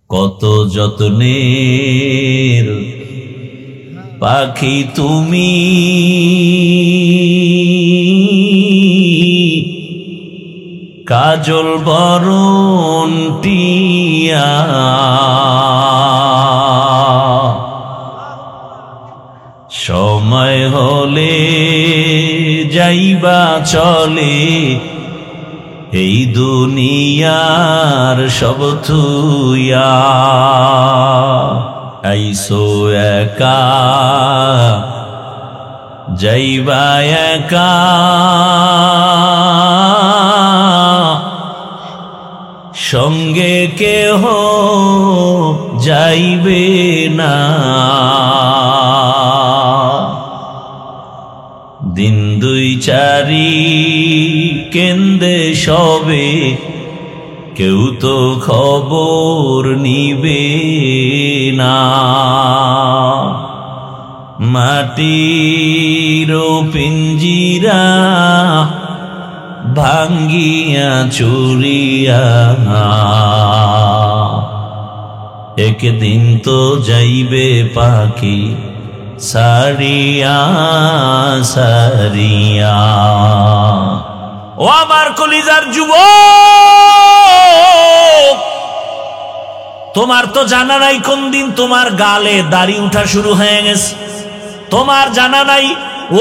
কত যত্নের পাখি তুমি, কাজল বরণ টিয়া। সময় হলে যাইবা চলে, এই দুনিয়ার সব থুইয়া। আইসো একা যাইবা একা, সঙ্গে কেহ যাইবে না। দিন দুই চারি কেন্দে সবে, কেউ তো খবর নিবে না। মাটির পিঞ্জিরা ভাঙ্গিয়া চুরিয়া, একদিন তো যাইবে পাখি সারিয়া সারিয়া। ও আমার কলিজার যুবক, তোমার তো জানা নাই কোন দিন তোমার গালে দাড়ি উঠা শুরু হয়ে গেছে। তোমার জানা নাই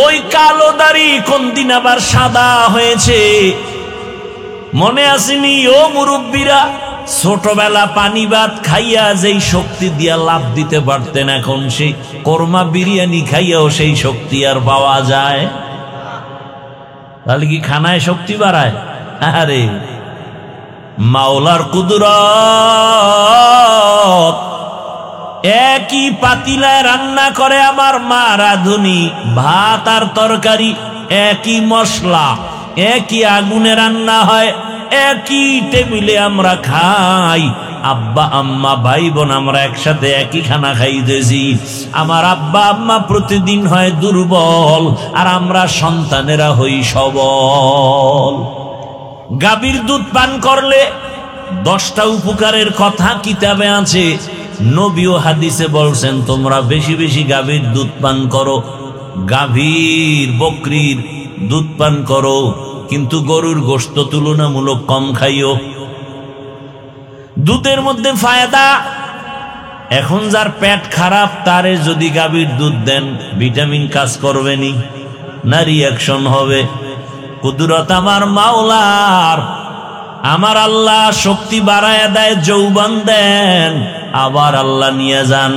ওই কালো দাড়ি কোন দিন আবার সাদা হয়েছে। মনে আসেনি ও মুরব্বীরা, ছোটবেলা পানি ভাত খাইয়া যেই শক্তি দিয়া লাভ দিতে পারতেন, এখন সেই কোরমা বিরিয়ানি খাইয়াও সেই শক্তি আর পাওয়া যায়? তাহলে কি খানায় শক্তি বাড়ায়? আরে মাওলার কুদরত। একই পাতিলায় রান্না করে আমার মা রাঁধুনি, ভাত আর তরকারি একই মশলা একই আগুনে রান্না হয়, একই টেবিলে আমরা খাই। আব্বা আম্মা ভাই বোন আমরা একসাথে একই খানা খাইতেছি। আমার আব্বা আম্মা প্রতিদিন হয় দুর্বল, আর আমরা সন্তানেরা হই সবল। গাভীর দুধ পান করলে 10টা উপকারের কথা কিতাবে আছে। নবী ও হাদিসে বলছেন তোমরা বেশি বেশি গাভীর দুধ পান করো, গাভীর বকরির দুধ পান করো, কিন্তু গরুর গোশত তুলনামূলক কম খাইও। দুধের মধ্যে ফায়দা। এখন যার পেট খারাপ তারে যদি গাভীর দুধ দেন, ভিটামিন কাজ করবে নি, না রিয়াকশন হবে? কুদরত আমার মাওলার। আমার আল্লাহ শক্তি বাড়ায় দেয়, যৌবন দেন, আবার আল্লাহ নিয়ে যান।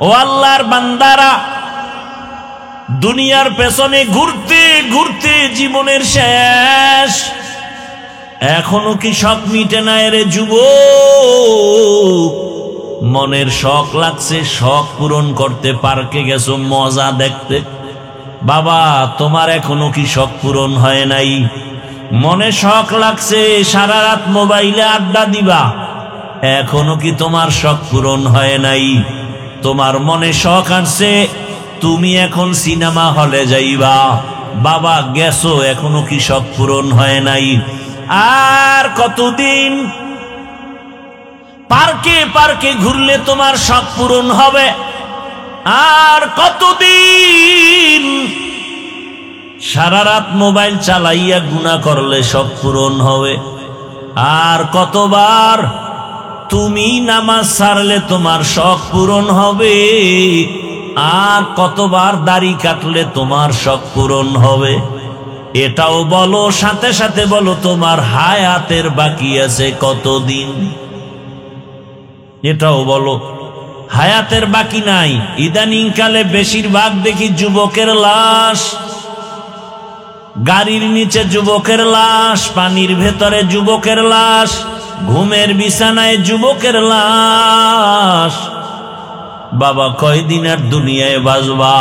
ও আল্লাহর বান্দারা, দুনিয়ার পেছনে ঘুরতে ঘুরতে জীবনের শেষ, এখনো কি শখ মিটে না রে যুবক? মনের শখ লাগছে, শখ পূরণ করতে পার্কে গেছো মজা দেখতে। বাবা তোমার এখনো কি শখ পূরণ হয় নাই? মনে শখ লাগছে সারা রাত মোবাইলে আড্ডা দিবা, এখনো কি তোমার শখ পূরণ হয় নাই? তোমার মনে শখ আসছে তুমি এখন সিনেমা হলে যাইবা, বাবা গেছো, এখনো কি শখ পূরণ হয় নাই? আর কতদিন পার্কে পার্কে ঘুরলে তোমার শখ পূরণ হবে? আর কতদিন সারা রাত মোবাইল চালাইয়া গুনাহ করলে শখ পূরণ হবে? আর কতবার তুমি নামাজ ছাড়লে তোমার শখ পূরণ হবে? আর কতবার দাড়ি কাটলে তোমার শখ পূরণ হবে? এটাও বলো, সাথে সাথে বলো তোমার হায়াতের বাকি আছে কতদিন? এটাও বলো, হায়াতের বাকি নাই। ইদানিং কালে বেশিরভাগ দেখি যুবকের লাশ, গাড়ির নিচে যুবকের লাশ, পানির ভেতরে যুবকের লাশ, ঘুমের বিছানায় যুবকের লাশ। বাবা কয়দিন আর দুনিয়ায় বাঁচবা?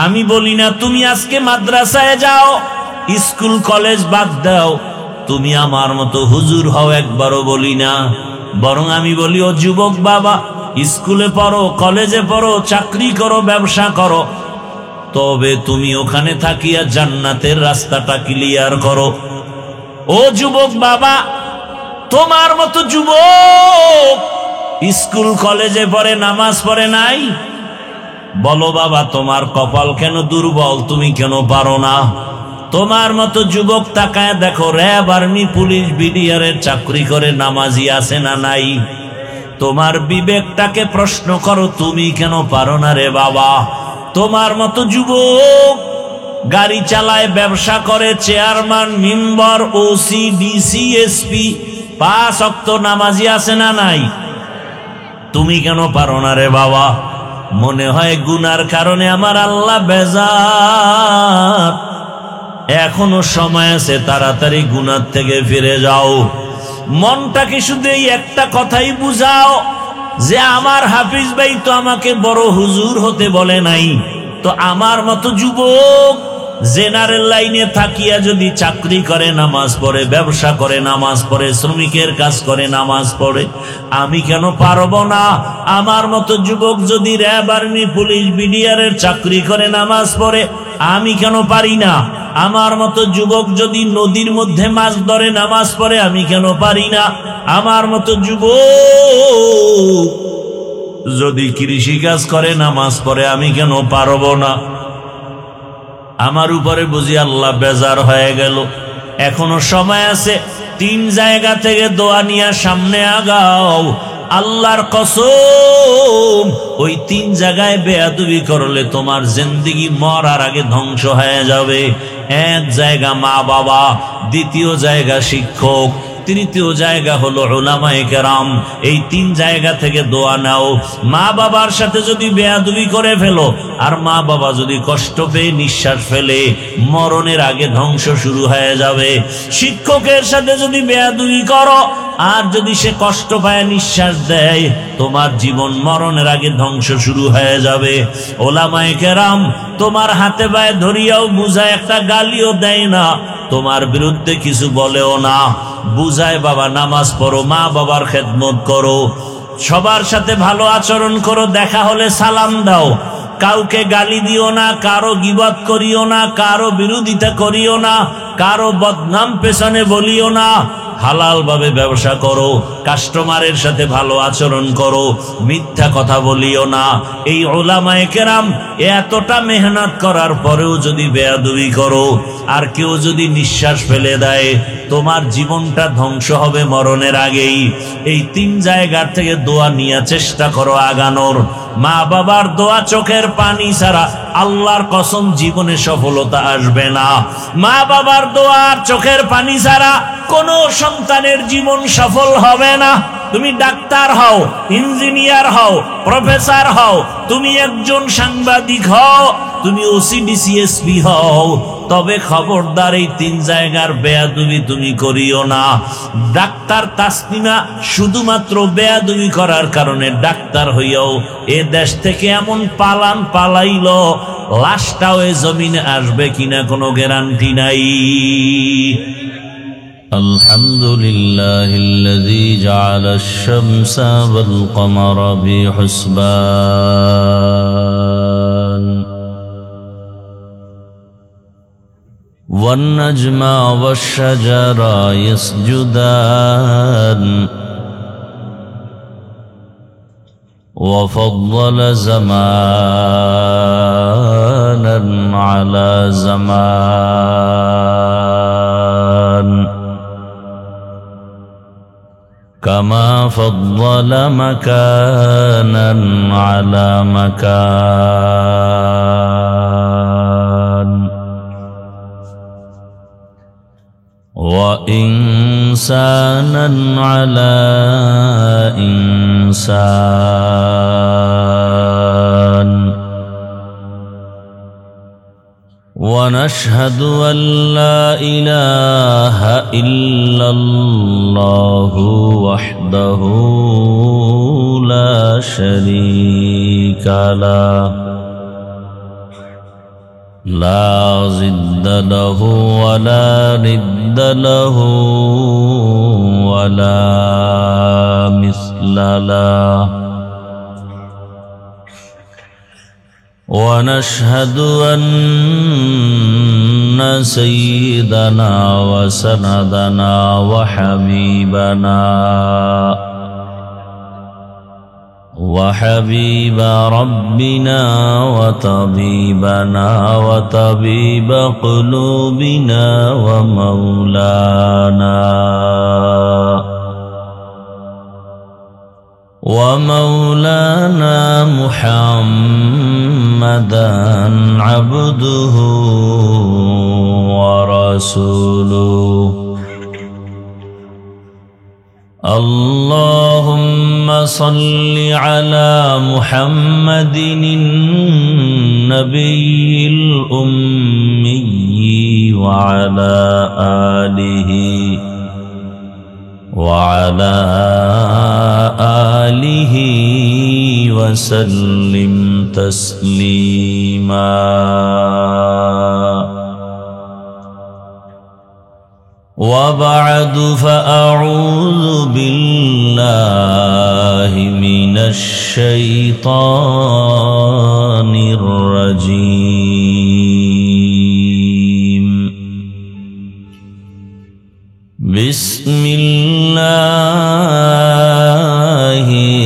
আমি বলি না তুমি আজকে মাদ্রাসায় যাও, স্কুল কলেজ বাদ দাও, তুমি আমার মতো হুজুর হও, একবারও বলি না। বরং আমি বলি ও যুবক বাবা, স্কুলে পড়ো, কলেজে পড়ো, চাকরি করো, ব্যবসা করো, তবে তুমি ওখানে থাকিয়া জান্নাতের রাস্তাটা ক্লিয়ার করো। ও যুবক বাবা, তোমার মতো যুবক স্কুল কলেজে পড়ে, নামাজ পড়ে নাই? বলো বাবা, তোমার কপাল কেন দুর্বল? তুমি কেন পারো না? তোমার মতো যুবক তাকায় দেখো, র্যাব, আর্মি, পুলিশ, বিডিআরের চাকরি করে নামাজি আছে না নাই? তোমার বিবেকটাকে প্রশ্ন করো, তুমি কেন পারো না রে বাবা? তোমার মতো যুবক গাড়ি চালায়, ব্যবসা করে, chairman, member, OC, DC, SP, 5 ওয়াক্ত নামাজি আছে না নাই? তুমি কেন পারো না রে বাবা? মনে হয় গুনার কারণে আমার আল্লাহ বেজার। এখনো সময় আছে, তাড়াতাড়ি গুনার থেকে ফিরে যাও। মনটাকে শুধু এই একটা কথাই বুঝাও যে আমার হাফিজ ভাই তো আমাকে বড় হুজুর হতে বলে নাই, তো আমার মতো যুবক জেনারেল লাইনে থাকিয়া যদি চাকরি করে, নামাজ পড়ে, ব্যবসা করে, নামাজ পড়ে, শ্রমিকের কাজ করে, নামাজ পড়ে, আমি কেন পারবো না? আমার মতো যুবক যদি র্যাব, আর্মি, পুলিশ, বিডিআরের চাকরি করে, নামাজ পড়ে, আমি কেন পারি না? আমার মতো যুবক যদি নদীর মধ্যে মাছ ধরে, নামাজ পড়ে, আমি কেন পারি না? আমার মতো যুবক যদি কৃষি কাজ করে, নামাজ পড়ে, আমি কেন পারবো না? আমার উপরে বুঝি আল্লাহ বেজার হয়ে গেল? এখনো সময় আছে, 3 জায়গা থেকে দোয়া নিয়ে সামনে আগাও। আল্লাহর কসম, ওই 3 জায়গায় বেয়াদবি করলে তোমার জিন্দেগি মরার আগে ধ্বংস হয়ে যাবে। 1 জায়গা মা বাবা, 2য় জায়গা শিক্ষক, 3য় জায়গা হলো উলামায়ে কেরাম। এই 3 জায়গা থেকে দোয়া নাও। মা বাবার সাথে যদি বেয়াদবি করে ফেলো, আর মা বাবা যদি কষ্ট পেয়ে নিঃশ্বাস ফেলে, মরণের আগে ধ্বংস শুরু হয়ে যাবে। শিক্ষকের সাথে যদি বেয়াদবি করো, আর যদি সে কষ্ট পায়, নিঃশ্বাস দেয়, তোমার জীবন মরণের আগে ধ্বংস শুরু হয়ে যাবে। উলামায়ে কেরাম তোমার হাতে পায়ে ধরিয়াও বুঝায়, একটা গালিও দেয় না, তোমার বিরুদ্ধে কিছু বলেও না, বুঝায় বাবা নামাজ পড়ো, মা বাবার খেদমত করো, সবার সাথে ভালো আচরণ করো, দেখা হলে সালাম দাও, কাউকে গালি দিও না, কারো গীবত করিও না, কারো বিরোধিতা করিও না, কারো বদনাম পেছনে বলিও না, হালাল ভাবে ব্যবসা করো, কাস্টমারের সাথে ভালো আচরণ করো, মিথ্যা কথা বলিও না। এই উলামায়ে কেরাম এতটা মেহনত করার পরেও যদি বেয়াদবি করো, আর কেউ যদি নিঃশ্বাস ফেলে দেয়, তোমার জীবনটা ধ্বংস হবে মরণের আগেই। এই 3 জায়গার থেকে দোয়া নিয়ে চেষ্টা করো আগানোর। মা বাবার দোয়া, চোখের পানি ছাড়া আল্লাহর কসম জীবনে সফলতা আসবে না। মা বাবার দোয়া আর চোখের পানি ছাড়া কোন সন্তানের জীবন সফল হবে না। তুমি ডাক্তার হও, ইঞ্জিনিয়ার হও, প্রফেসর হও, তুমি একজন সাংবাদিক হও, তুমি ওসিডিসি এসপি হও, তবে খবরদার এই 3 জায়গার বেয়াদবি তুমি করিও না। ডাক্তার তাসনিমা শুধুমাত্র বেয়াদবি করার কারণে ডাক্তার হইয়াও এ দেশ থেকে এমন পালান পালাইল, লাশটাও এ জমিনে আসবে কিনা কোনো গ্যারান্টি নাই। আলহামদুলিল্লাহিল্লাযী জাআলাশ শামসা ওয়াল কমারা বিহুসবান والنجم والشجر يسجدان وفضل زمانا على زمان كما فضل مكانا على مكان وإنسانا على إنسان ونشهد أن لا إله إلا الله وحده لا شريك له لا ضد له ولا ند له ولا مثل له ونشهد أن سيدنا وسندنا وحبيبنا وحبيب ربنا وطبيبنا وطبيب قلوبنا ومولانا محمدا عبده ورسوله اللهم صل على محمد النبي الأمي وعلى آله وسلم تسليما وبعد فأعوذ بالله من الشيطان الرجيم بسم الله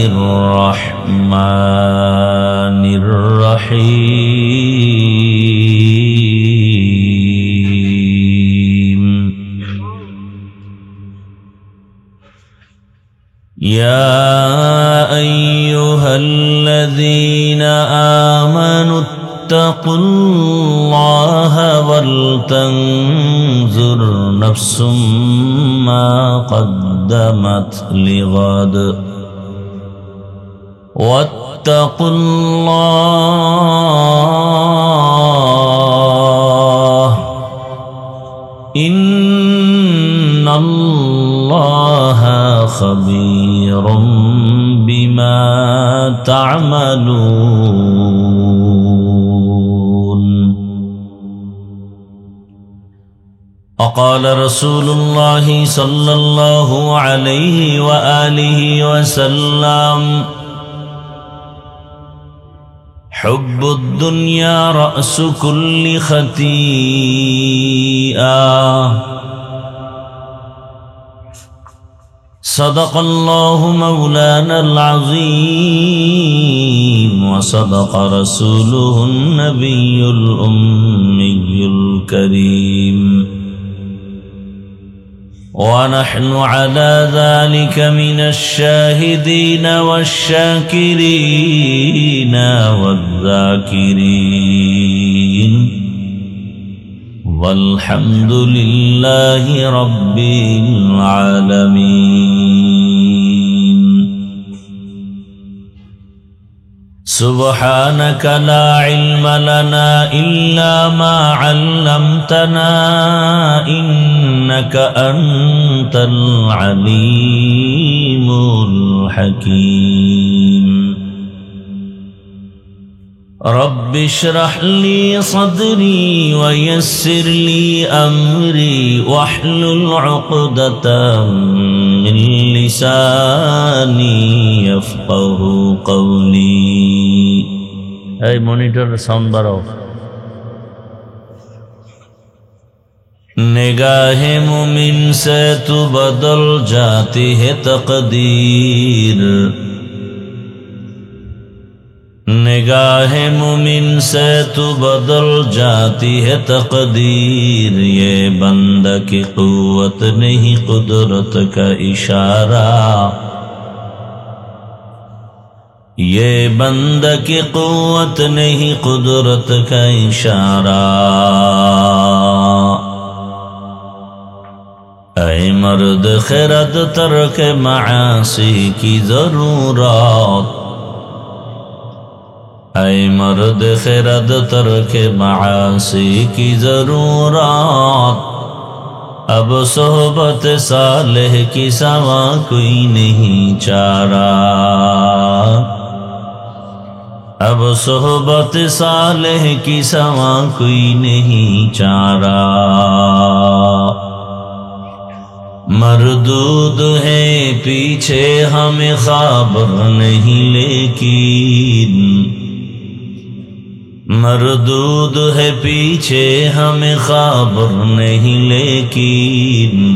الرحمن الرحيم يا أيها الذين آمنوا اتقوا الله ولتنظر نفس ما قدمت لغد واتقوا الله إن الله خبير بما تعملون وقال رسول الله صلى الله عليه وآله وسلم حب الدنيا رأس كل خطيئة صدق الله مولانا العظيم وصدق رسوله النبي الأمي الكريم ونحن على ذلك من الشاهدين والشاكرين والذاكرين والحمد لله رب العالمين سبحانك لا علم لنا إلا ما علمتنا إنك أنت العليم الحكيم رب اشرح لي صدري ويسر لي أمري واحلل عقدة من لساني يفقه قولي اي مونيٹر ساؤنڈ بڑھاؤ نگاہ مومن سے تو بدل جاتی ہے تقدیر نگاہ مومن سے تو بدل جاتی ہے تقدیر یہ بندہ کی قوت نہیں قدرت کا اشارہ یہ بندہ کی قوت نہیں قدرت کا اشارہ اے مرد خرد ترک معاصی کی ضرورت اے مرد خرد ترک معاصی کی ضرورت اب صحبت صالح کی سوا کوئی نہیں چارہ اب صحبت صالح کی سوا کوئی نہیں چارہ مردود ہے پیچھے ہمیں خبر نہیں لیکن مردود ہے پیچھے ہمیں خبر نہیں لیکن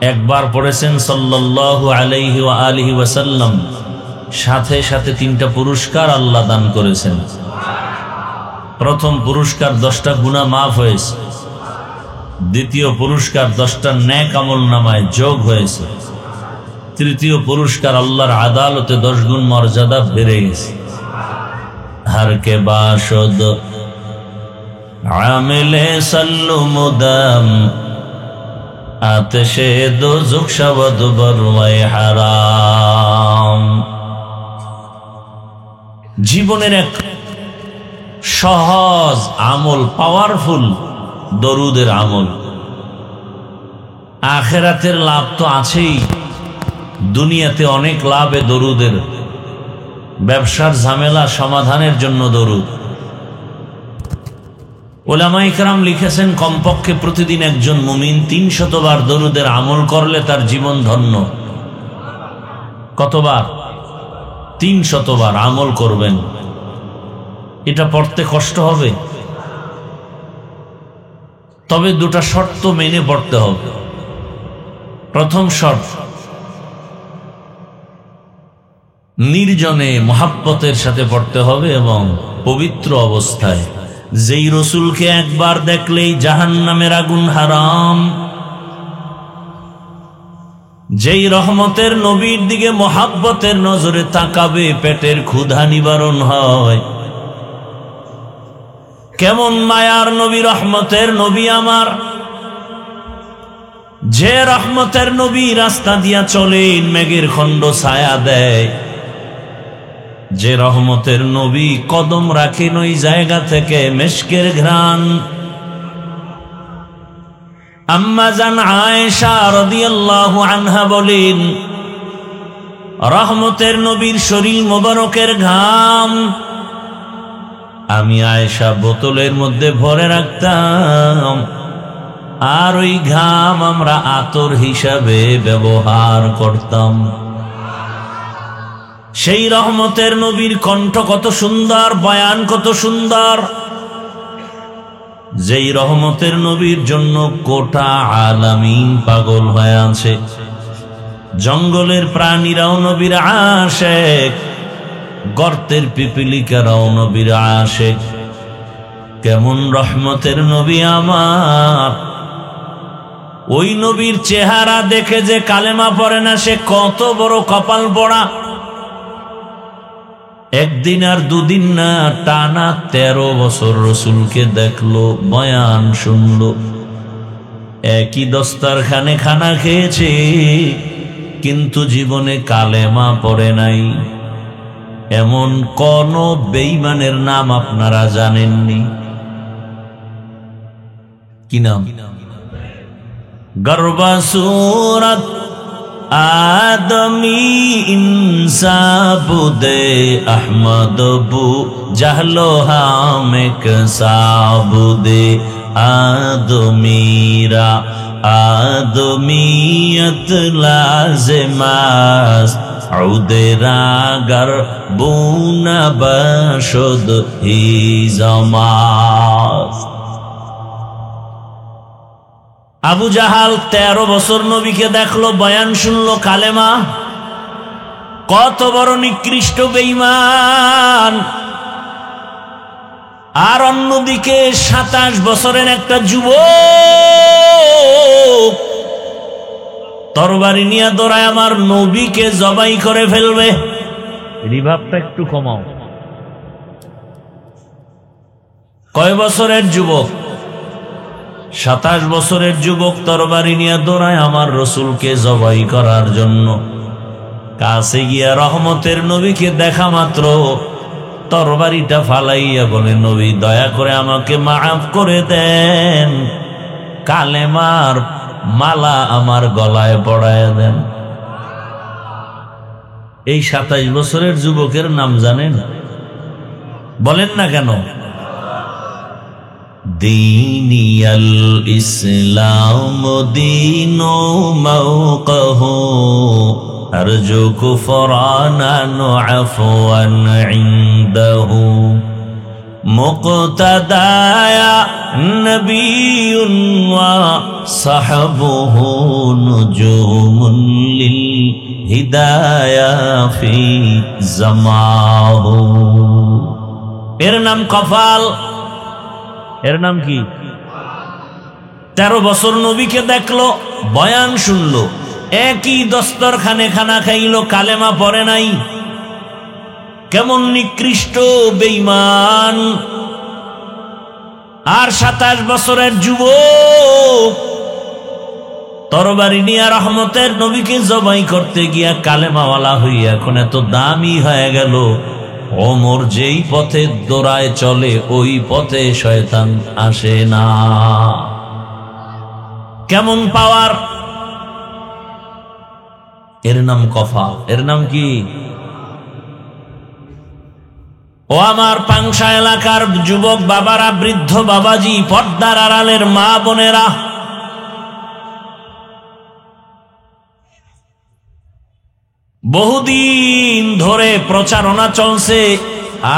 একবার পড়েছেন সাল্লাল্লাহু আলাইহি ওয়া আলিহি ওয়াসাল্লাম, সাথে সাথে 3টা পুরস্কার আল্লাহ দান করেছেন। প্রথম পুরস্কার 10টা গুনাহ মাফ হয়েছে, দ্বিতীয় পুরস্কার 10টা নেক আমল নামায় যোগ হয়েছে, তৃতীয় পুরস্কার আল্লাহর আদালতে 10 গুণ মর্যাদা বেড়ে গেছে। हर के बाशद आमिले सल्लु मुदम आतशे दोज़ख शवद बरवाय हाराम। জীবনের এক সহজ আমল, পাওয়ারফুল দরুদের আমল। আখিরাতের লাভ তো আছেই, দুনিয়াতে অনেক লাভে দরুদের। ব্যবসার ঝামেলা সমাধানের জন্য দরুদ। উলামায়ে কেরাম লিখেছেন কমপক্ষে প্রতিদিন একজন মুমিন 300 বার দরুদের আমল করলে তার জীবন ধন্য। কতবার? 300 বার আমল করবেন। এটা পড়তে কষ্ট হবে, তবে 2টা শর্ত মেনে পড়তে হবে। প্রথম শর্ত, নির্জনে মুহাব্বতের সাথে পড়তে হবে এবং পবিত্র অবস্থায়। যেই রসুলকে একবার দেখলেই জাহান্নামের আগুন হারাম, যেই রহমতের নবীর দিকে মুহাব্বতের নজরে তাকাবে পেটের ক্ষুধা নিবারণ হয়। কেমন মায়ার নবী, রহমতের নবী আমার, যে রহমতের নবী রাস্তা দিয়া চলেন মেঘের খণ্ড ছায়া দেয়, যে রহমতের নবী কদম রাখেন ওই জায়গা থেকে মেশকের ঘ্রাণ। আম্মা জান আয়েশা রাদিয়াল্লাহু আনহা বলেন, রহমতের নবীর শরীর মোবারকের ঘাম আমি আয়েশা বোতলের মধ্যে ভরে রাখতাম, আর ওই ঘাম আমরা আতর হিসাবে ব্যবহার করতাম। সেই রহমতের নবীর কণ্ঠ কত সুন্দর, বয়ান কত সুন্দর। যেই রহমতের নবীর জন্য গোটা আলামিন পাগল হয়ে আছে। জঙ্গলের প্রাণীরাও নবীর আশেক, গর্তের পিপিলিকারাও নবীর আশেক। কেমন রহমতের নবী আমার! ওই নবীর চেহারা দেখে যে কালেমা পড়ে না সে কত বড় কপাল পোড়া। একদিন আর দুদিন না, টানা 13 বছর রসুলকে দেখলো, বয়ান শুনলো, একই দস্তারখানে খানা খেয়েছে, কিন্তু জীবনে কালেমা পড়ে নাই। এমন কোন বেঈমানের নাম আপনারা জানেননি? কি নাম? গর্বা সুরত आदमी इंसाबुदे अहमद बु जहलो हामिक साबुदे आदमीरा आदमीयत लाज़िमास उदेरागर बुना बशुद ही जमास। আবু জাহাল 13 বছর নবীকে দেখলো, বয়ান শুনলো, কালেমা। কত বড় নিকৃষ্ট বেঈমান! আর অন্যদিকে 27 বছরের একটা যুবক তরবারি নিয়ে দৌড়ায় আমার নবীকে জবাই করে ফেলবে। রিভাবটা একটু কমাও। কয় বছরের যুবক? 27 বছরের যুবক তরবারি নিয়ে দৌড়ায় আমার রসুলকে জবাই করার জন্য। কাছে গিয়া রহমতের নবীকে দেখা মাত্র তরবারিটা ফালাইয়া বলে, নবী দয়া করে আমাকে মাফ করে দেন, কালেমার মালা আমার গলায় পড়ায় দেন। এই 27 বছরের যুবকের নাম জানেন? বলেন না কেন? দীনিয়াল ইসলাম দীনো মাওকাহু আরজু কুফরানান আফওয়ান ইনদাহু মুক্তাদায়া নবিয়ুন ওয়া সাহাবুহু নুজুমুন লিল হিদায়া ফি জামাহু। এর নাম কপাল। এর নাম কি? 13 বছর নবীকে দেখলো, বয়ান শুনলো, একই দস্তরখানে খানা খাইলো, কালেমা পড়ে নাই। কেমন নিকৃষ্ট বেঈমান। আর 27 বছরের যুবক তরবারি নিয়ে রহমতের নবীকে জবাই করতে গিয়া কালেমাওয়ালা হইয়া এখন এত দামি হয়ে গেল। ওমর যেই পথে দৌড়ায় চলে ওই পথে শয়তান আসে না। কেমন পাওয়ার। এর নাম কফা। এর নাম কি? ও আমার পাংশা এলাকার যুবক বাবারা, বৃদ্ধ বাবাজি, পর্দার আড়ালের মা বোনেরা, বহুদিন ধরে প্রচারণা চলছে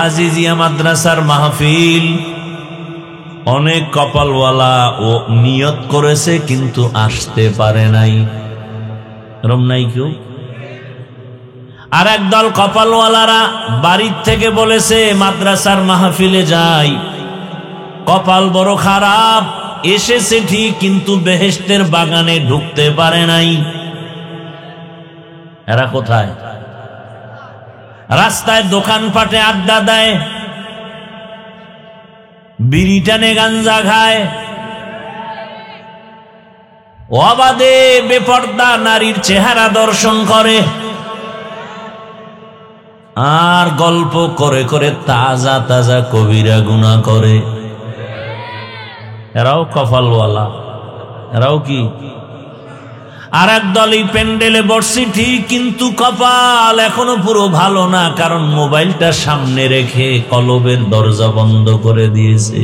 আজিজিয়া মাদ্রাসার মাহফিল। অনেক কপালওয়ালা ও নিয়ত করেছে কিন্তু আসতে পারে নাই। এরম নাই কেউ? আর একদল কপালওয়ালারা বাড়ির থেকে বলেছে মাদ্রাসার মাহফিলে যাই, কপাল বড় খারাপ, এসেছে ঠিক কিন্তু বেহেশতের বাগানে ঢুকতে পারে নাই। এরা কোথায়? রাস্তায় দোকানপাটে আড্ডা দেয়, বিড়ি টানে, গাঞ্জা খায়, অবাধে বেপর্দা নারীর চেহারা দর্শন করে, আর গল্প করে করে তাজা তাজা কবিরা গুনাহ করে। এরাও কপালওয়ালা। এরাও কি? আর একদল এই প্যান্ডেলে বসছি ঠিক কিন্তু কপাল এখনো পুরো ভালো না, কারণ মোবাইলটা সামনে রেখে কলবের দরজা বন্ধ করে দিয়েছে।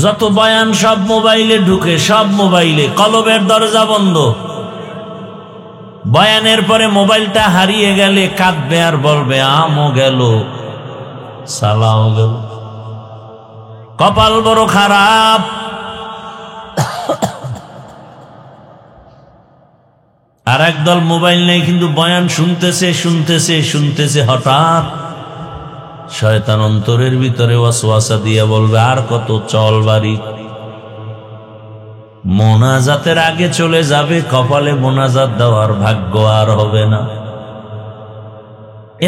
যত বয়ান সব মোবাইলে ঢুকে, সব মোবাইলে, কলবের দরজা বন্ধ। বয়ানের পরে মোবাইলটা হারিয়ে গেলে কাঁদবে আর বলবে আমও গেল, সালাও গেল। কপাল বড় খারাপ। আর একদল মোবাইল নেই কিন্তু বয়ান শুনতেছে শুনতেছে শুনতেছে, হঠাৎ শয়তান অন্তরের ভিতরে ওয়াসওয়াসা দিয়ে বলবে আর কত, চল বাড়ি। মোনাজাতের আগে চলে যাবে, কপালে মোনাজাত দেওয়ার ভাগ্য আর হবে না।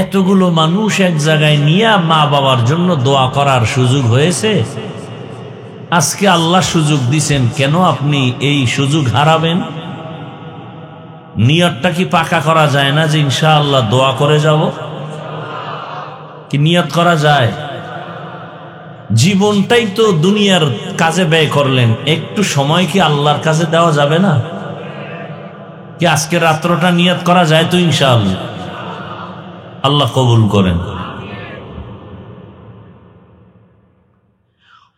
এতগুলো মানুষ এক জায়গায় নিয়ে মা বাবার জন্য দোয়া করার সুযোগ হয়েছে। আজকে আল্লাহ সুযোগ দিছেন, কেন আপনি এই সুযোগ হারাবেন? নিয়তটা কি পাকা করা যায় না যে ইনশাআল্লাহ দোয়া করে যাব? কি নিয়ত করা যায়? জীবনটাই তো দুনিয়ার কাজে ব্যয় করলেন, একটু সময় কি আল্লাহর কাছে দেওয়া যাবে না? কি আজকে রাত্রটা নিয়ত করা যায় তো ইনশাআল্লাহ? আল্লাহ কবুল করেন।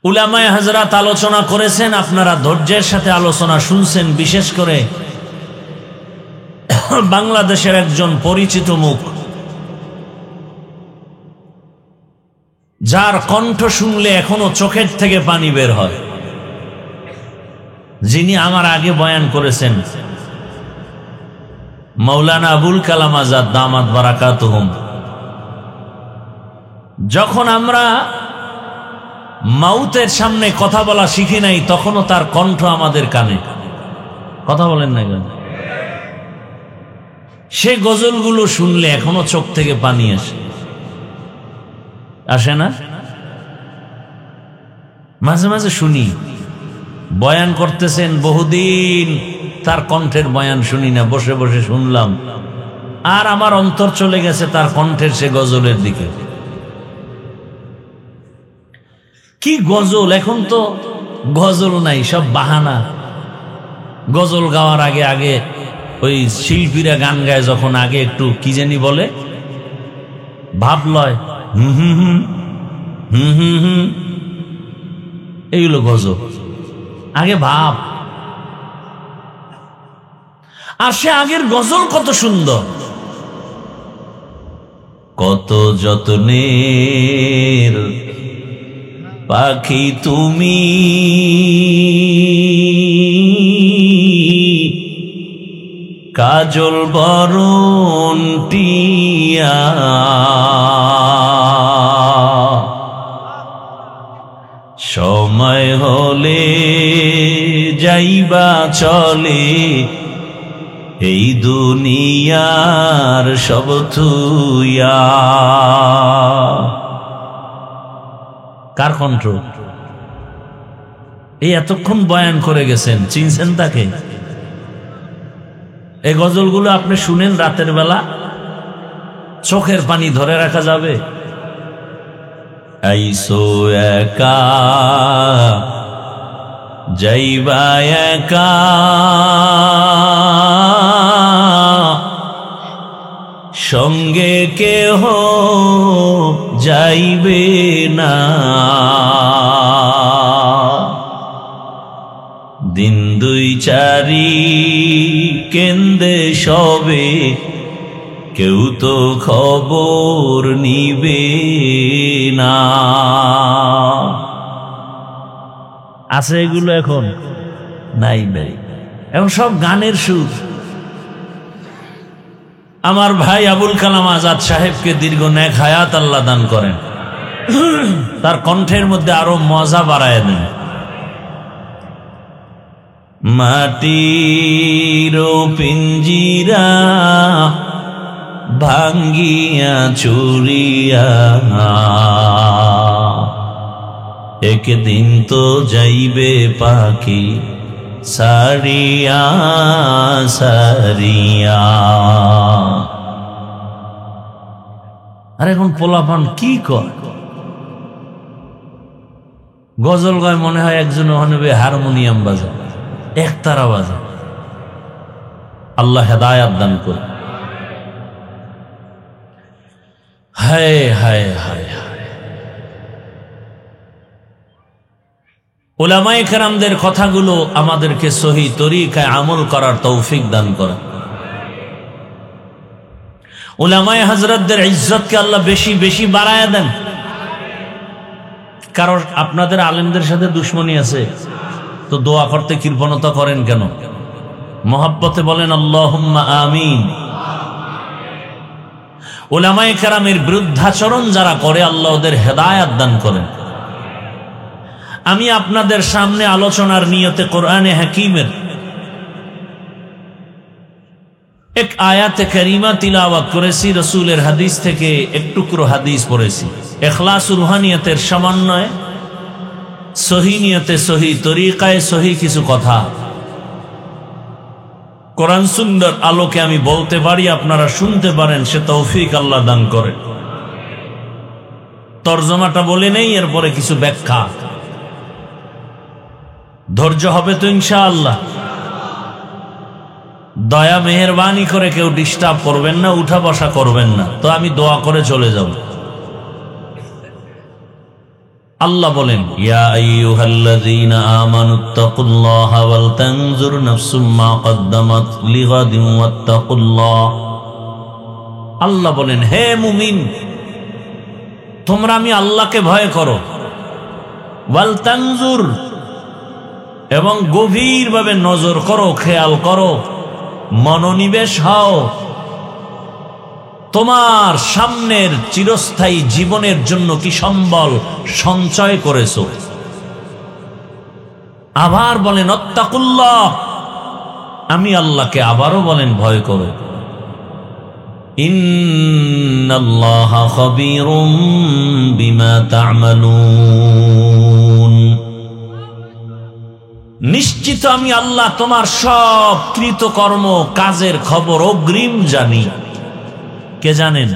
উলামায়ে হযরত আলোচনা করেছেন, আপনারা ধৈর্যের সাথে আলোচনা শুনছেন। বিশেষ করে বাংলাদেশের একজন পরিচিত মুখ, যার কণ্ঠ শুনলে এখনো চোখের থেকে পানি বের হয়, যিনি আমার আগে বয়ান করেছেন, মাওলানা আবুল কালাম আজাদ দামাত বারাকাতুহুম। যখন আমরা মাউতের সামনে কথা বলা শিখি নাই, তখনও তার কণ্ঠ আমাদের কানে। কথা বলেন না কেন? সে গজলগুলো শুনলে এখনো চোখ থেকে পানি আসে, আসে না? মাঝে মাঝে শুনি, বয়ান করতেছেন বহুদিন, তার কণ্ঠের বয়ান শুনি না, বসে বসে শুনলাম, আর আমার অন্তর চলে গেছে তার কণ্ঠের সে গজলের দিকে। কি গজল! এখন তো গজল নাই, সব বাহানা। গজল গাওয়ার আগে আগে ওই শিল্পীরা গান গায় যখন, আগে একটু কি জানি বলে, ভাব লয়, হুম হুম হুম হুম হুম হুম, এইগুলো গজল। আগে ভাব। আর সে আগের গজল কত সুন্দর, কত যত্নের পাখি তুমি কাজল বরণ টিয়া, সময় হলে যাইবা চলে এই দুনিয়ার সব থুইয়া। কার কণ্ঠ? এই এতক্ষণ বয়ান করে গেছেন, চিনছেন তাকে? এই গজলগুলো আপনি শুনেন রাতের বেলা, চোখের পানি ধরে রাখা যাবে? আইসো একা যাইবা একা, সঙ্গে কেহ যাইবে না। দিন দুই চারি কেন্দে সবে, কেউ তো খবর নিবে না। আছে এগুলো? এখন নাই নাই, এখন সব গানের সুর। আমার ভাই আবুল কালাম আজাদ সাহেবকে দীর্ঘ নেক হায়াত আল্লাহ দান করেন, তার কণ্ঠের মধ্যে আরো মজা বাড়ায় দেন। মাটির পিঞ্জিরা ভাঙ্গিয়া চুরিয়া, একদিন তো যাইবে পাখি সারিয়া সারিয়া। আর এখন পোলাপান কি কয়, গজল গায়, মনে হয় একজন ওখানে হারমোনিয়াম বাজে, একতারা বাজে। আল্লাহ হেদায়াত দান করে। হায় হায় হায় হায়, উলামায়ে কেরামদের কথাগুলো আমাদেরকে সহি তরিকায় আমল করার তৌফিক দান করে। উলামায়ে হযরতদের ইজ্জতকে আল্লাহ বেশি বেশি বাড়ায়া দেন। কারণ আপনাদের আলেমদের সাথে দুশ্মনী আছে, তো দোয়া করতে কৃপণতা করেন কেন? মহব্বতে বলেন আল্লাহুম্মা আমিন। উলামায়ে কেরামের বিরুদ্ধাচরণ যারা করে, আল্লাহ ওদের হেদায়াত দান করেন। আমি আপনাদের সামনে আলোচনার নিয়তে কোরআনে হাকিমের এক আয়াতে কারিমা তিলাওয়াত করেছি, রাসূলের হাদিস থেকে এক টুকরো হাদিস পড়েছি। ইখলাস ও রুহানিয়তের সমন্বয়ে সহি নিয়তে, সহি তরিকায়, সহি কিছু কথা কোরআন সুন্নাহর আলোকে আমি বলতে পারি, আপনারা শুনতে পারেন, সে তৌফিক আল্লাহ দান করে। তরজমাটা বলে নেই, এরপরে কিছু ব্যাখ্যা। ধৈর্য হবে তো ইনশাআল্লাহ? দয়া মেহেরবানি করে কেউ ডিস্টার্ব করবেন না, উঠা বসা করবেন না, তো আমি দোয়া করে চলে যাব। আল্লাহ বলেন, ইয়া আইয়ুহাল্লাযীনা আমানুত্তাকুল্লাহা ওয়াল তানজুর নাফসুম মা কদ্দামাত লিগাদিন ওয়াত্তাকুল্লাহ। আল্লাহ বলেন, হে মুমিন, তোমরা আমি আল্লাহকে ভয় করো, ওয়াল তানজুর, এবং গভীরভাবে নজর করো, খেয়াল করো, মনোনিবেশ হও, তোমার সামনের চিরস্থায়ী জীবনের জন্য কি সম্বল সঞ্চয় করেছো। আবার বলেন আত্তাকুল্লাহ, আমি আল্লাহকে আবারও বলেন ভয় করো। ইন্নাল্লাহা খাবীরুম বিমা তা'মালুন, নিশ্চিত আমি আল্লাহ তোমার সব কৃতকর্ম কাজের খবর অগ্রিম জানি। কে জানেন?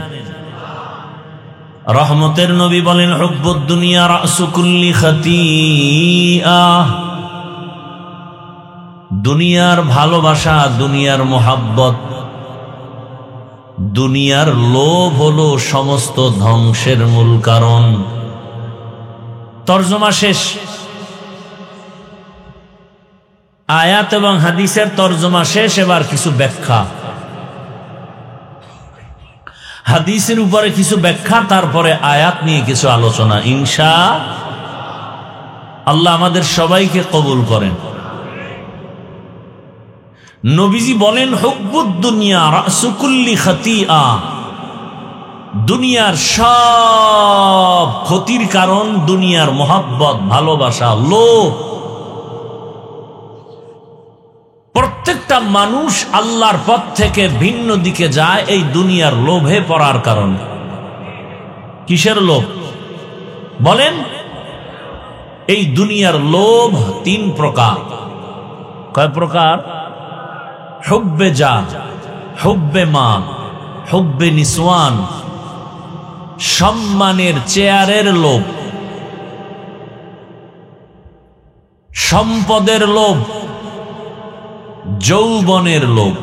রহমতের নবী বলেন, হুব্বুদ দুনিয়া রাসু কুল্লি খাতিআহ, দুনিয়ার ভালোবাসা, দুনিয়ার মোহাব্বত, দুনিয়ার লোভ হলো সমস্ত ধ্বংসের মূল কারণ। তরজমা শেষ। আয়াত এবং হাদিসের তরজমা শেষ, এবার কিছু ব্যাখ্যা। হাদিসের উপরে কিছু ব্যাখ্যা, তারপরে আয়াত নিয়ে কিছু আলোচনা ইনশাআল্লাহ। আল্লাহ আমাদের সবাইকে কবুল করেন। নবীজি বলেন, হুব্বুদ দুনিয়া রাসু কুল্লি খাতিআ, দুনিয়ার সব ক্ষতির কারণ দুনিয়ার মোহাব্বত, ভালোবাসা, লোভ। প্রত্যেকটা মানুষ আল্লাহর পথ থেকে ভিন্ন দিকে যায় এই দুনিয়ার লোভে পড়ার কারণে। কিসের লোভ বলেন? এই দুনিয়ার লোভ তিন প্রকার। কয় প্রকার? হুব্বে জাহ, হুব্বে মাল, হুব্বে নিসওয়ান। সম্মানের চেয়ারের লোভ, সম্পদের লোভ, যৌবনের লোভ।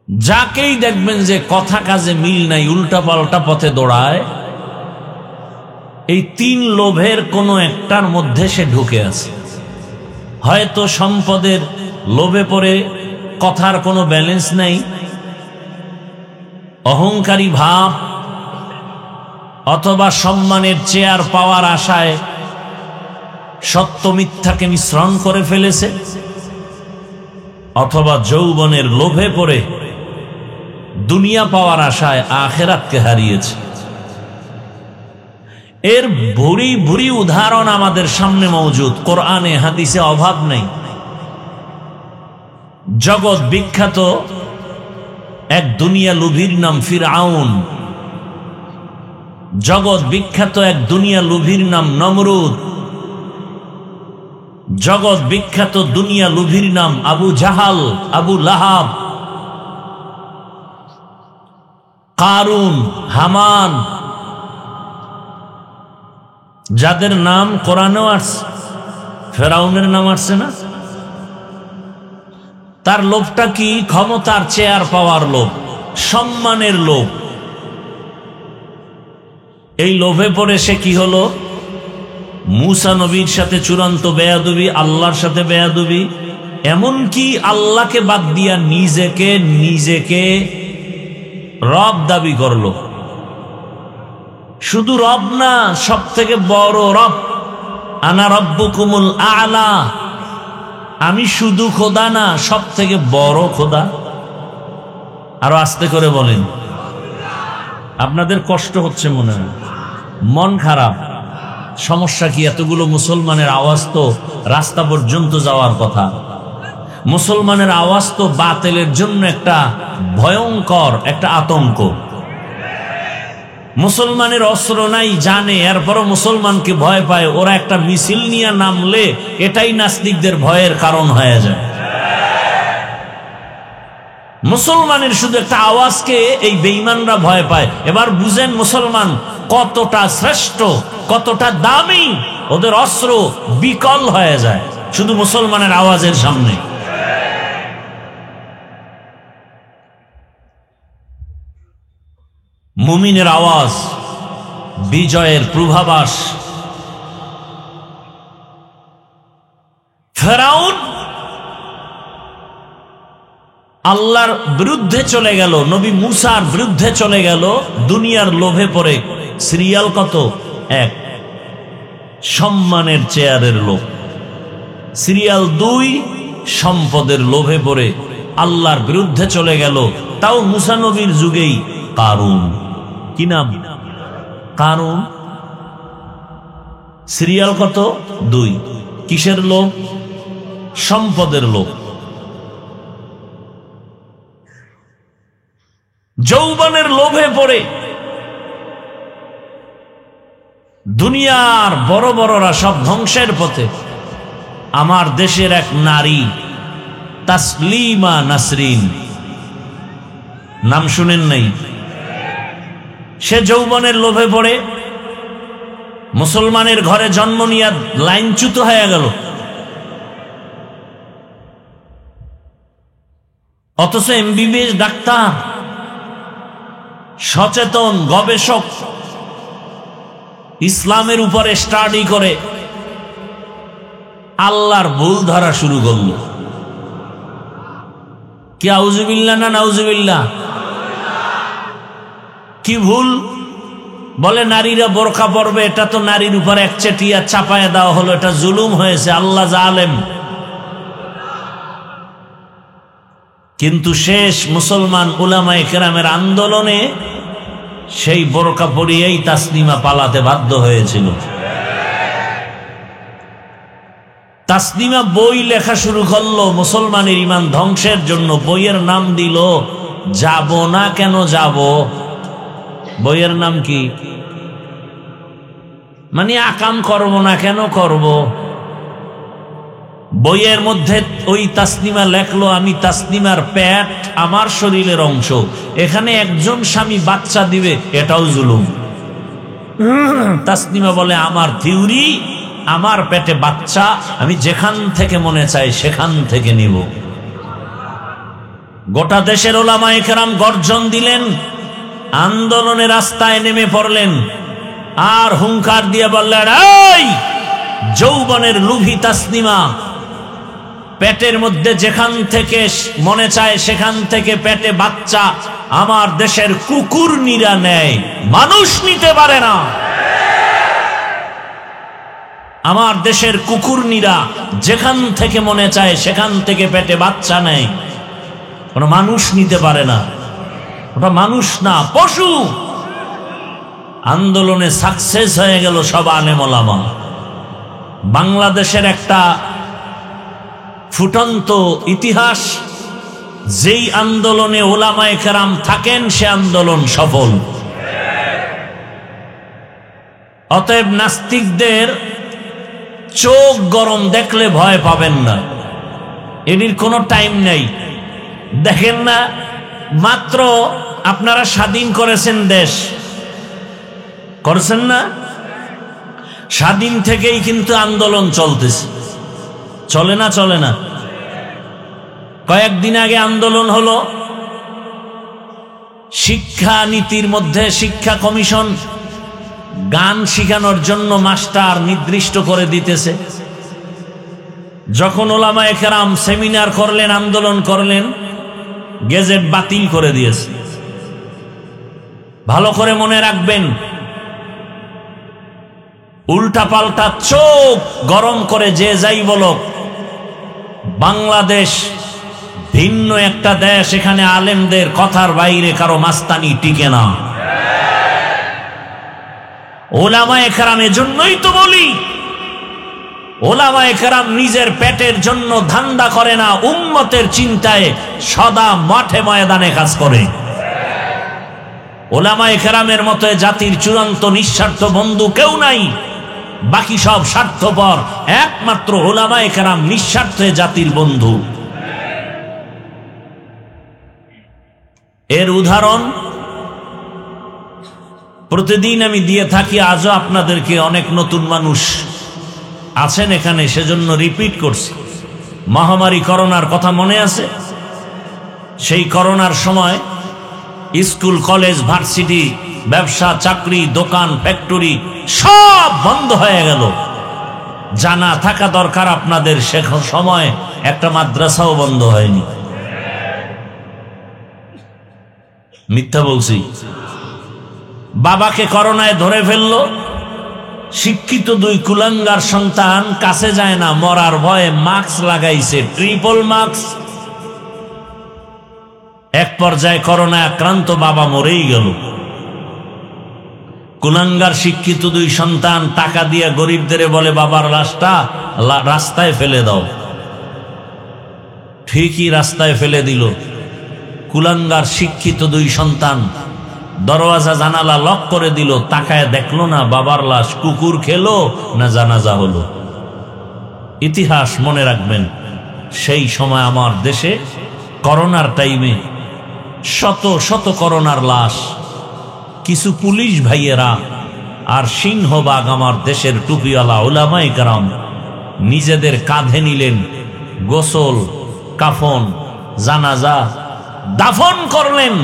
যাকেই দেখবেন যে কথা কাজে মিল নাই, উল্টা পাল্টা পথে দৌড়ায়, এই তিন লোভের কোনো একটার মধ্যে সে ঢুকে আছে। হয়তো সম্পদের লোভে পড়ে কথার কোনো ব্যালেন্স নাই, অহংকারী ভাব, অথবা সম্মানের চেয়ার পাওয়ার আশায় সত্য মিথ্যাকে মিশ্রণ করে ফেলেছে, অথবা যৌবনের লোভে পড়ে দুনিয়া পাওয়ার আশায় আখিরাতকে হারিয়েছে। এর ভুরি ভুরি উদাহরণ আমাদের সামনে মজুদ, কোরআনে হাদিসে অভাব নেই। জগৎ বিখ্যাত এক দুনিয়া লোভীর নাম ফিরআউন, জগৎ বিখ্যাত এক দুনিয়া লোভীর নাম নমরুদ, জগৎ বিখ্যাত দুনিয়া লোভীর নাম আবু জাহাল, আবু লাহাব, কারুন, হামান, যাদের নাম কোরআনেও আসছে। ফেরাউনের নাম আসছে না? তার লোভটা কি? ক্ষমতার চেয়ার পাওয়ার লোভ, সম্মানের লোভ। এই লোভে পড়ে সে কি হলো? মূসা নবীর সাথে চূড়ান্ত বেয়াদবি, আল্লাহর সাথে বেয়াদবি, এমনকি আল্লাহকে বাদ দিয়া নিজেকে রব দাবি করলো। শুধু রব না, সব থেকে বড় রব। আনা রব্বুকুমুল আ'লা, আমি শুধু খোদা না, সব থেকে বড় খোদা। আরো আস্তে করে বলেন, আপনাদের কষ্ট হচ্ছে মনে হয়, মন খারাপ। সমস্যা কি? এতগুলো মুসলমানের আওয়াজ তো রাস্তা পর্যন্ত যাওয়ার কথা। মুসলমানের আওয়াজ তো বাতিলের জন্য একটা ভয়ঙ্কর একটা আতঙ্ক। মুসলমানের অস্ত্র নাই জানে, এরপরও মুসলমানকে ভয় পায়। ওরা একটা মিছিল নিয়ে নামলে এটাই নাস্তিকদের ভয়ের কারণ হয়ে যায়। মুসলমানের শুধু একটা আওয়াজকে এই বেঈমানরা ভয় পায়। এবার বুঝেন মুসলমান কতটা শ্রেষ্ঠ, কতটা দামি। ওদের অস্ত্র বিকল হয়ে যায় শুধু মুসলমানের আওয়াজের সামনে। মুমিনের আওয়াজ বিজয়ের পূর্বাভাস। ফেরাউন আল্লাহর বিরুদ্ধে চলে গেল, নবী মুসার বিরুদ্ধে চলে গেল দুনিয়ার লোভে পড়ে। সিরিয়াল কত? এক, সম্মানের চেয়ারের লোভ। সিরিয়াল দুই, সম্পদের লোভে পড়ে আল্লাহর বিরুদ্ধে চলে গেল, তাও মুসা নবীর যুগেই। কারুন, কি নাম? কারুন। সিরিয়াল কত? দুই। কিসের লোভ? সম্পদের লোভ। যৌবনের লোভে পড়ে দুনিয়ার বড় বড়রা সব ধ্বংসের পথে। আমার দেশের এক নারী তাসলিমা নাসরিন, নাম শুনেন নাই? সে যৌবনের লোভে পড়ে মুসলমানের ঘরে জন্ম নিয়ে লাইনচ্যুত হয়ে গেল, অথচ এমবিবিএস ডাক্তার, সচেতন গবেষক, ইসলামের উপরে স্টাডি করে আল্লাহর ভুল ধরা শুরু করল। কি আউযুবিল্লাহ না নাউযুবিল্লাহ? কি ভুল? বলে নারীরা বোরকা পরবে, এটা তো নারীর উপর একচেটিয়া চাপায় দেওয়া হলো, এটা জুলুম হয়েছে, আল্লাহ জালেম। কিন্তু শেষ মুসলমান উলামায়ে কেরামের আন্দোলনে সেই বোরকা পরিয়েই তাসনিমা পালাতে বাধ্য হয়েছিল। তাসনিমা বই লেখা শুরু করলো মুসলমানের ঈমান ধ্বংসের জন্য। বইয়ের নাম দিল যাব না কেন যাব। বইয়ের নাম কি? মানে আকাম করব না কেন করব। বইয়ের মধ্যে ওই তাসনিমা লেখলো, আমি তাসনিমার পেট আমার শরীরের অংশ, এখানে একজন স্বামী বাচ্চা দিবে, এটাও জুলুম। তাসনিমা বলে আমার থিওরি, আমার পেটে বাচ্চা, আমি যেখান থেকে মনে চাই সেখান থেকে নিব। গোটা দেশের উলামায়ে কেরাম গর্জন দিলেন, আন্দোলনে রাস্তায় নেমে পড়লেন, আর হুঙ্কার দিয়ে বললেন, এই যৌবনের লুভি তাসনিমা, পেটের মধ্যে যেখান থেকে মনে চায় সেখান থেকে পেটে বাচ্চা আমার দেশের কুকুরনীরা নেয়, মানুষ নিতে পারে না। আমার দেশের কুকুরনীরা যেখান থেকে মনে চায় সেখান থেকে পেটে বাচ্চা নেয়, কোন মানুষ নিতে পারে না, ওটা মানুষ না, পশু। আন্দোলনে সাকসেস হয়ে গেল সব আলেম ওলামা। বাংলাদেশের একটা ফুটন্ত ইতিহাস, যেই আন্দোলনে ওলামায়ে কেরাম থাকেন সে আন্দোলন সফল। অতএব নাস্তিকদের চোখ গরম দেখলে ভয় পাবেন না, এটির কোনো টাইম নেই। দেখেন না, মাত্র আপনারা স্বাধীন করেছেন দেশ, করছেন না? স্বাধীন থেকেই কিন্তু আন্দোলন চলতেছে, চলে না? চলে না? কয়েকদিন আগে আন্দোলন হলো, শিক্ষা নীতির মধ্যে শিক্ষা কমিশন গান শিখানোর জন্য মাস্টার নির্দিষ্ট করে দিতেছে। যখন ওলামায়ে কেরাম সেমিনার করলেন, আন্দোলন করলেন, গেজেট বাতিল করে দিয়েছে। ভালো করে মনে রাখবেন, উল্টা পাল্টা চোখ গরম করে যে যাই বলো, বাংলাদেশ ভিন্ন একটা দেশ, এখানে আলেমদের কথার বাইরে কারো মাস্তানি টিকে না। ওলামায়ে কেরাম, এজন্যই তো বলি, ওলামায়ে কেরাম নিজের পেটের জন্য ধান্দা করে না, উম্মতের চিন্তায় সদা মাঠে ময়দানে কাজ করে। ওলামায়ে কেরামের মতো জাতির চূড়ান্ত নিঃস্বার্থ বন্ধু কেউ নাই, বাকি সব স্বার্থপর, একমাত্র ওলামায়ে কেরাম নিঃস্বার্থে জাতির বন্ধু। এর উদাহরণ প্রতিদিন আমি দিয়ে থাকি, আজও আপনাদেরকে অনেক নতুন মানুষ আছেন এখানে, সেজন্য রিপিট করছি। মহামারী করোনার কথা মনে আছে? সেই করোনার সময় স্কুল, কলেজ, ভার্সিটি, ব্যবসা, চাকরি, দোকান, ফ্যাক্টরি সব বন্ধ হয়ে গেল। জানা থাকা দরকার আপনাদের, সে সময় একটা মাদ্রাসাও বন্ধ হয়নি। মিথ্যা বলছি? বাবাকে করোনায় ধরে ফেললো, শিক্ষিত দুই কুলাঙ্গার সন্তান কাছে যায় না, মরার ভয়ে মাস্ক লাগাইছে, ট্রিপল মাস্ক। এক পর্যায়ে করোনায় আক্রান্ত বাবা মরেই গেল। কুলাঙ্গার শিক্ষিত দুই সন্তান টাকা দিয়ে গরিবদের বলে, বাবার লাশটা রাস্তায় ফেলে দাও। ঠিকই রাস্তায় ফেলে দিল। কুলাঙ্গার শিক্ষিত দুই সন্তান দরওয়াজা জানালা লক করে দিল, তাকায় দেখলো না বাবার লাশ, কুকুর খেলো না জানাজা হলো। ইতিহাস মনে রাখবেন, সেই সময় আমার দেশে করোনার টাইমে শত শত করোনার লাশ। কিছু পুলিশ ভাইয়েরা আর সিংহবাগ আমার দেশের টুপিওয়ালা উলামায়ে কেরাম নিজেদের কাঁধে নিলেন, গোসল, কাফন, জানাজা, দাফন করলেন।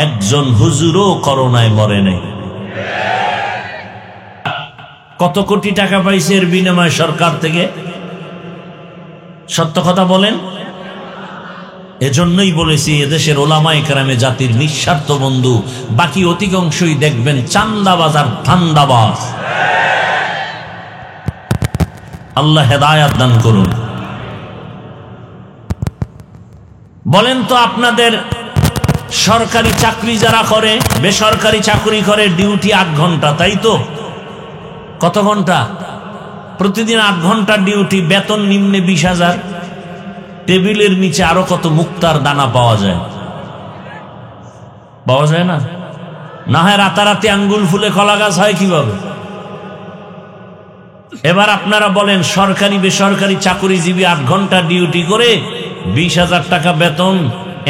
একজন হুজুরও করোনায় মরে নাই। কত কোটি টাকা পাইছে এর বিনিময়ে সরকার থেকে? সত্য কথা বলেন, এজন্যই বলেছি এদেশের ওলামায়ে কেরামে জাতির নিঃস্বার্থ বন্ধু, বাকি অধিকাংশই দেখবেন চান্দাবাজ আর ধান্দাবাজ। আল্লাহ হেদায়াত দান করুন। বলেন তো আপনাদের সরকারি চাকরি যারা করে, বেসরকারি চাকরি করে, ডিউটি 8 ঘন্টা, তাই তো? কত ঘন্টা? প্রতিদিন 8 ঘন্টা ডিউটি, বেতন নিম্নে 20,000। টেবিলের নিচে আরো কত মুক্তার দানা পাওয়া যায়? পাওয়া যায় না? না হয় রাতারাতি আঙ্গুল ফুলে কলা গাছ হয় কিভাবে? এবার আপনারা বলেন সরকারি বেসরকারি চাকরিজীবী 8 ঘন্টা ডিউটি করে 20,000 টাকা বেতন,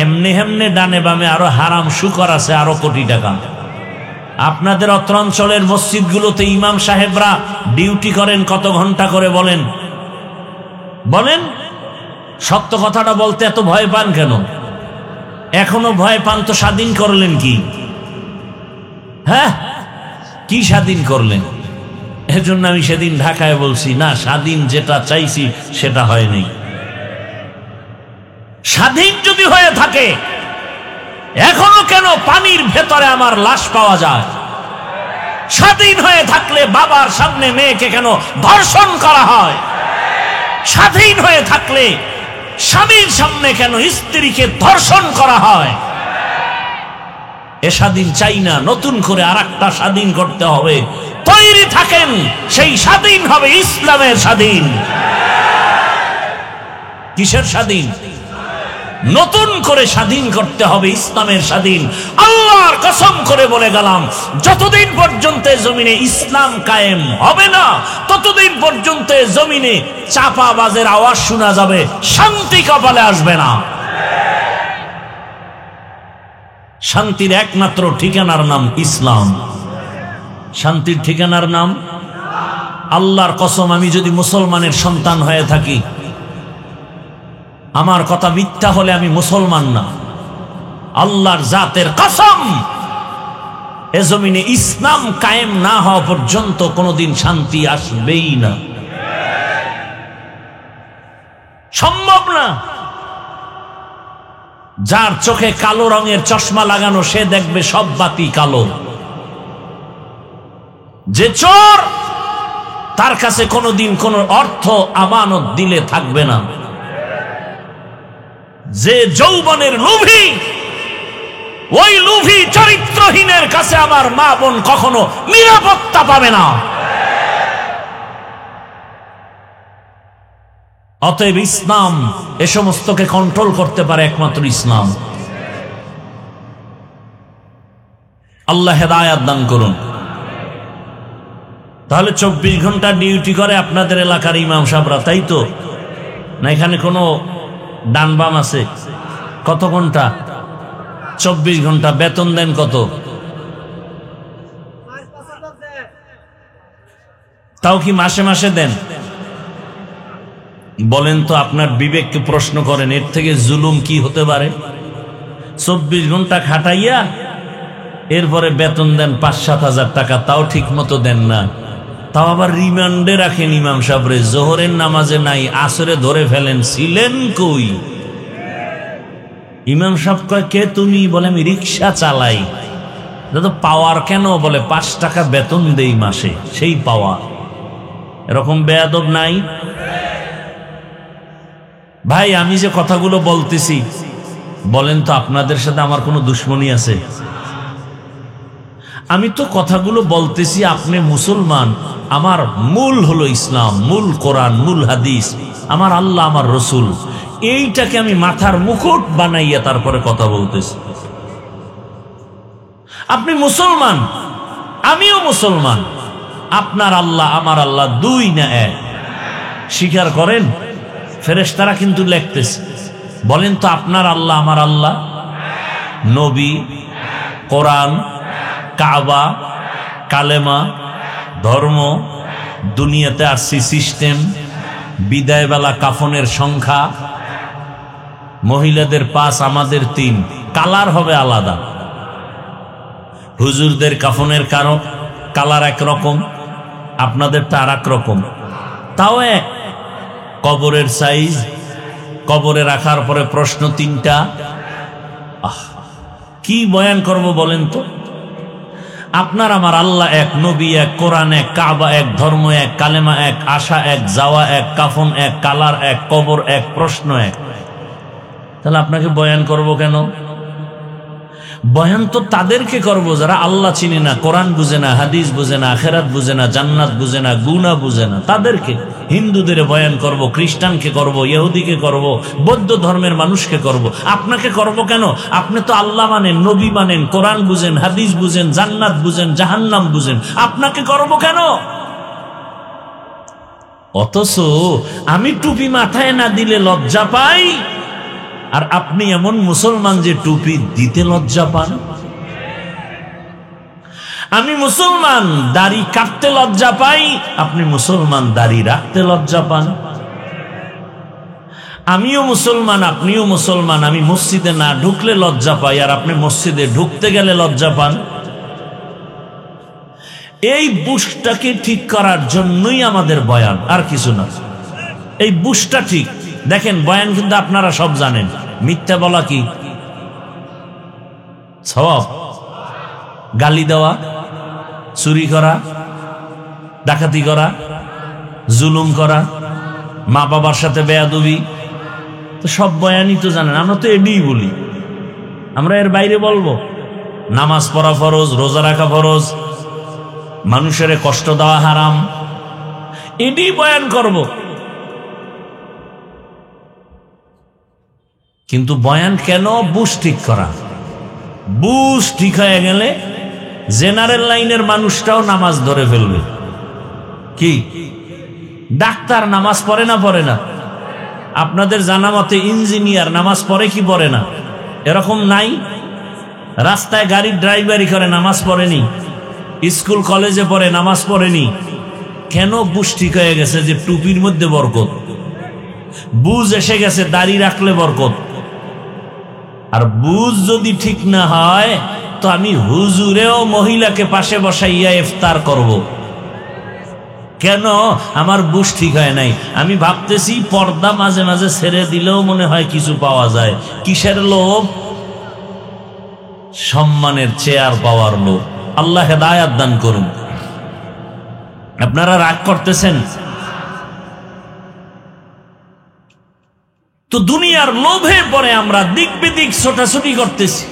এমনি হেমনে ডানে বামে আরো হারাম শুকর আছে আরো কোটি টাকা। আপনাদের অত্র অঞ্চলের মসজিদগুলোতে ইমাম সাহেবরা ডিউটি করেন কত ঘন্টা করে বলেন? বলেন, সত্য কথাটা বলতে এত ভয় পান কেন? এখনো ভয় পান তো স্বাধীন করলেন কি? হ্যাঁ, কি স্বাধীন করলেন? এজন্য আমি সেদিন ঢাকায় বলছি, না, স্বাধীন যেটা চাইছি সেটা হয়নি। স্বাধীন যদি হয়ে থাকে এখনো কেন পানির ভেতরে আমার লাশ পাওয়া যায়? স্বাধীন হয়ে থাকলে বাবার সামনে মেয়েকে কেন ধর্ষণ করা হয়? স্বাধীন হয়ে থাকলে স্বামীর সামনে কেন স্ত্রীকে ধর্ষণ করা হয়? এ স্বাধীন চাই না, নতুন করে আরেকটা স্বাধীন করতে হবে। তৈরি থাকেন, সেই স্বাধীন হবে ইসলামের স্বাধীন। কিসের স্বাধীন? নতুন করে স্বাধীন করতে হবে ইসলামের স্বাধীন। আল্লাহর কসম করে বলে গেলাম, যতদিন পর্যন্ত জমিনে ইসলাম কায়েম হবে না ততদিন পর্যন্ত জমিনে চাপাবাজের আওয়াজ শোনা যাবে, শান্তি কপালে আসবে না। শান্তির একমাত্র ঠিকানার নাম ইসলাম। শান্তির ঠিকানার নাম আল্লাহর কসম, আমি যদি মুসলমানের সন্তান হয়ে থাকি, আমার কথা মিথ্যা হলে আমি মুসলমান না। আল্লাহর জাতের কসম, এ জমিনে ইসলাম কায়েম না হওয়া পর্যন্ত কোনোদিন শান্তি আসবেই না, সম্ভব না। যার চোখে কালো রঙের চশমা লাগানো সে দেখবে সব বাতি কালো। যে চোর, তার কাছে কোনোদিন কোনো অর্থ আমানত দিলে থাকবে না। যে যৌবনের লোভী, ওই লোভী চরিত্রহীনের কাছে আমার মা বোন কখনো নিরাপত্তা পাবে না। অতএব ইসলাম এ সমস্তকে কন্ট্রোল করতে পারে একমাত্র ইসলাম। আল্লাহ হেদায়াত দান করুন। তাহলে 24 ঘন্টা ডিউটি করে আপনাদের এলাকার ইমাম সাহেবরা, তাই তো? না এখানে কোনো ডান বাম আছে? কত ঘন্টা? 24 ঘন্টা। বেতন দেন কত? তাও কি মাসে মাসে দেন? বলেন তো, আপনার বিবেককে প্রশ্ন করেন, এর থেকে জুলুম কি হতে পারে? 24 ঘন্টা খাটাইয়া এরপরে বেতন দেন 5-7 হাজার টাকা, তাও ঠিক মতো দেন না। তাও আবার রিমান্ডে রাখেন ইমাম সাহেবরে, জোহরের নামাজে নাই, আসরে ধরে ফেলেন, ছিলেন কই? ইমাম সাহেব কয়, কে তুমি? বলে, আমি রিক্সা চালাই। দাদা, পাওয়ার কেন? বলে, 5 টাকা বেতন দেই মাসে, সেই পাওয়ার। এরকম বেয়াদব নাই? ভাই, আমি যে কথাগুলো বলতেছি, বলেন তো আপনাদের সাথে আমার কোনো দুশ্মনী আছে? আমি তো কথাগুলো বলতেছি, আপনি মুসলমান, আমার মূল হলো ইসলাম, মূল কোরআন, মূল হাদিস, আমার আল্লাহ, আমার রসুল। এইটাকে আমি মাথার মুকুট বানাইয়া তারপরে কথা বলতেছি। আপনি মুসলমান, আমিও মুসলমান, আপনার আল্লাহ আমার আল্লাহ দুই না এক, স্বীকার করেন? ফেরেশতারা কিন্তু লিখতেছে। বলেন তো, আপনার আল্লাহ আমার আল্লাহ, নবী, কোরআন, কাবা, কালেমা, ধর্ম, দুনিয়াতে আসছি সিস্টেম, বিদায় বেলা কাফনের সংখ্যা, মহিলাদের 5, আমাদের 3, কালার হবে আলাদা। হুজুরদের কাফনের কালার একরকম, আপনাদেরটা আর এক রকম, তাও এক। কবরের সাইজ, কবরে রাখার পরে প্রশ্ন 3টা। কি বয়ান করব বলেন তো? আপনার আমার আল্লাহ এক, নবী এক, কোরআন এক, কাবা এক, ধর্ম এক, কালেমা এক, আশা এক, যাওয়া এক, কাফন এক, কালার এক, কবর এক, প্রশ্ন এক। তাহলে আপনাকে বয়ান করব কেন? বয়ান তো তাদেরকে করব যারা আল্লাহ চিনে না, কোরআন বুঝে না, হাদিস বুঝে না, আখেরাত বুঝে না, জান্নাত বুঝে না, গুনাহ বুঝে না, তাদেরকে। হিন্দুদের বয়ান করব, খ্রিস্টানকে করব, ইহুদিকে করব, বৌদ্ধ ধর্মের মানুষকে করব। আপনাকে করব কেন? আপনি তো আল্লাহ মানেন, নবী মানেন, কোরআন বুঝেন, হাদিস বুঝেন, জান্নাত বুঝেন, জাহান্নাম বুঝেন, আপনাকে করব কেন? অথচ আমি টুপি মাথায় না দিলে লজ্জা পাই, আর আপনি এমন মুসলমান যে টুপি দিতে লজ্জা পান। আমি মুসলমান, দাড়ি কাটতে লজ্জা পাই, আপনি মুসলমান, দাড়ি রাখতে লজ্জা পান। আমিও মুসলমান, আপনিও মুসলমান, আমি মসজিদে না ঢুকলে লজ্জা পাই, আর আপনি মসজিদে ঢুকতে গেলে লজ্জা পান। এই বুশটাকে ঠিক করার জন্যই আমাদের বয়ান, আর কিছু না। এই বুশটা ঠিক দেখেন। বয়ান কিন্তু আপনারা সব জানেন। মিথ্যা বলা কি সওয়াব? গালি দেওয়া, চুরি করা, ডাকাতি করা, জুলুম করা, মা বাবার সাথে বেয়াদবি, তো সব বয়ানই তো জানেন। আমরা তো এডিই বলি, আমরা এর বাইরে বলবো? নামাজ পড়া ফরজ, রোজা রাখা ফরজ, মানুষের কষ্ট দেওয়া হারাম, এডি বয়ান করব। কিন্তু বয়ান কেন? বুশ ঠিক করা। বুশ ঠিক হয়ে গেলে জেনারেল লাইনের মানুষটাও নামাজ ধরে ফেলবে। কি ডাক্তার নামাজ পড়ে না? পড়ে না? আপনাদের জানা মতে ইঞ্জিনিয়ার নামাজ পড়ে কি পড়ে না? এরকম নাই? রাস্তায় গাড়ির ড্রাইভারি করে, নামাজ পড়েনি? স্কুল কলেজে পড়ে, নামাজ পড়েনি? কেন? বুশ ঠিক হয়ে গেছে যে টুপির মধ্যে বরকত। বুঝ এসে গেছে দাড়ি রাখলে বরকত। আর বুঝ যদি ঠিক না হয় তো আমি হুজুরেও মহিলাকে পাশে বসাইয়া ইফতার করব। কেন? আমার বুশ ঠিক হয় নাই। আমি ভাবতেছি পর্দা মাঝে মাঝে ছেড়ে দিলেও মনে হয় কিছু পাওয়া যায়। কিসের লোভ? সম্মানের, চেয়ার পাওয়ার লোভ। আল্লাহ হেদায়েত দান করুন। আপনারা রাগ করতেছেন তো দুনিয়ার লোভে পরে আমরা দিক বিদিক ছোটাছুটি করতেছি।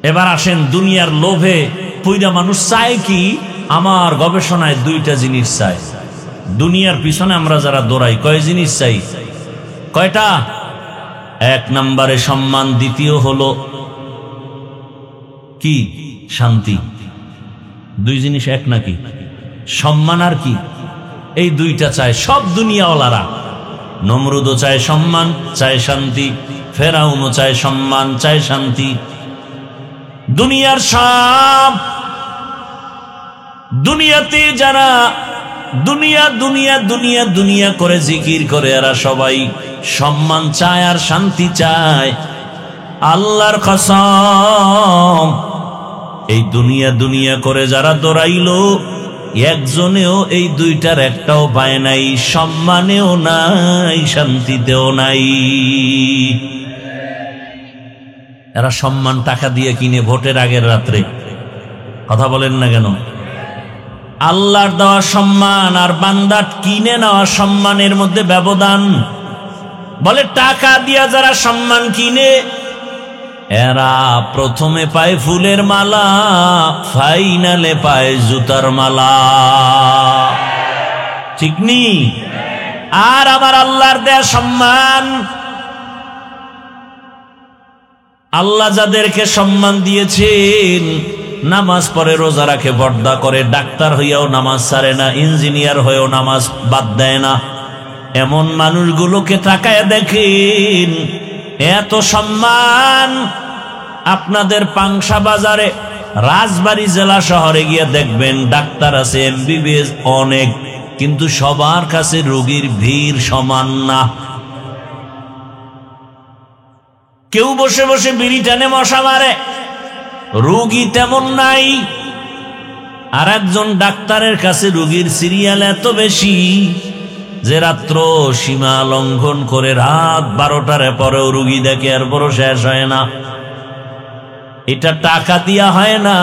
এবার আসেন, দুনিয়ার লোভে পইরা মানুষ চায় কি? আমার গবেষণায় 2টা জিনিস চাই। দুনিয়ার পিছনে আমরা যারা দৌড়াই, কয় জিনিস চাই? কয়টা? 1 নম্বরে সম্মান, দ্বিতীয় হলো কি? শান্তি। 2 জিনিস এক নাকি? সম্মান আর কি? এই 2টা চায় সব দুনিয়াওয়ালারা। নমরুদও চায় সম্মান, চায় শান্তি। ফেরাউনও চায় সম্মান, চায় শান্তি। দুনিয়ার সব দুনিয়াতে যারা দুনিয়া দুনিয়া দুনিয়া দুনিয়া করে জিকির করে, এরা সবাই সম্মান চায় আর শান্তি চায়। আল্লাহর কসম, এই দুনিয়া দুনিয়া করে যারা দৌড়াইলো, একজনেও এই 2টার একটাও পায় নাই। সম্মানেও নাই, শান্তিতেও নাই। এরা সম্মান টাকা দিয়ে কিনে ভোটের আগের রাত্রে। কথা বলেন না কেন? আল্লাহর দেওয়া সম্মান আর বান্দার কিনে নেওয়া সম্মানের মধ্যে ব্যবধান। বলে টাকা দিয়া যারা সম্মান কিনে, এরা প্রথমে পায় ফুলের মালা, ফাইনালে পায় জুতার মালা। ঠিক নি? আর আমার আল্লাহর দেয়া সম্মান, আল্লাহ যাদেরকে সম্মান দিয়েছেন, নামাজ পড়ে, রোজা রাখে, পর্দা করে, ডাক্তার হইয়াও নামাজ ছাড়ে না, ইঞ্জিনিয়ার হয়েও নামাজ বাদ দেয় না, এমন মানুষগুলোকে তাকায় দেখেন। এত সম্মান আপনাদের পাংশা বাজারে, রাজবাড়ী জেলা শহরে গিয়ে দেখবেন ডাক্তার আছে, এমবিবিএস অনেক, কিন্তু সবার কাছে রোগীর ভিড় সমান না। কেউ বসে বসে বিড়ি টানে, মশা মারে, রোগী তেমন নাই। আর একজন ডাক্তারের কাছে রোগীর সিরিয়াল এত বেশি যে রাত্র সীমা লঙ্ঘন করে রাত 12টার পরেও রুগী দেখে এরপরও শেষ হয় না। এটা টাকা দিয়া হয় না।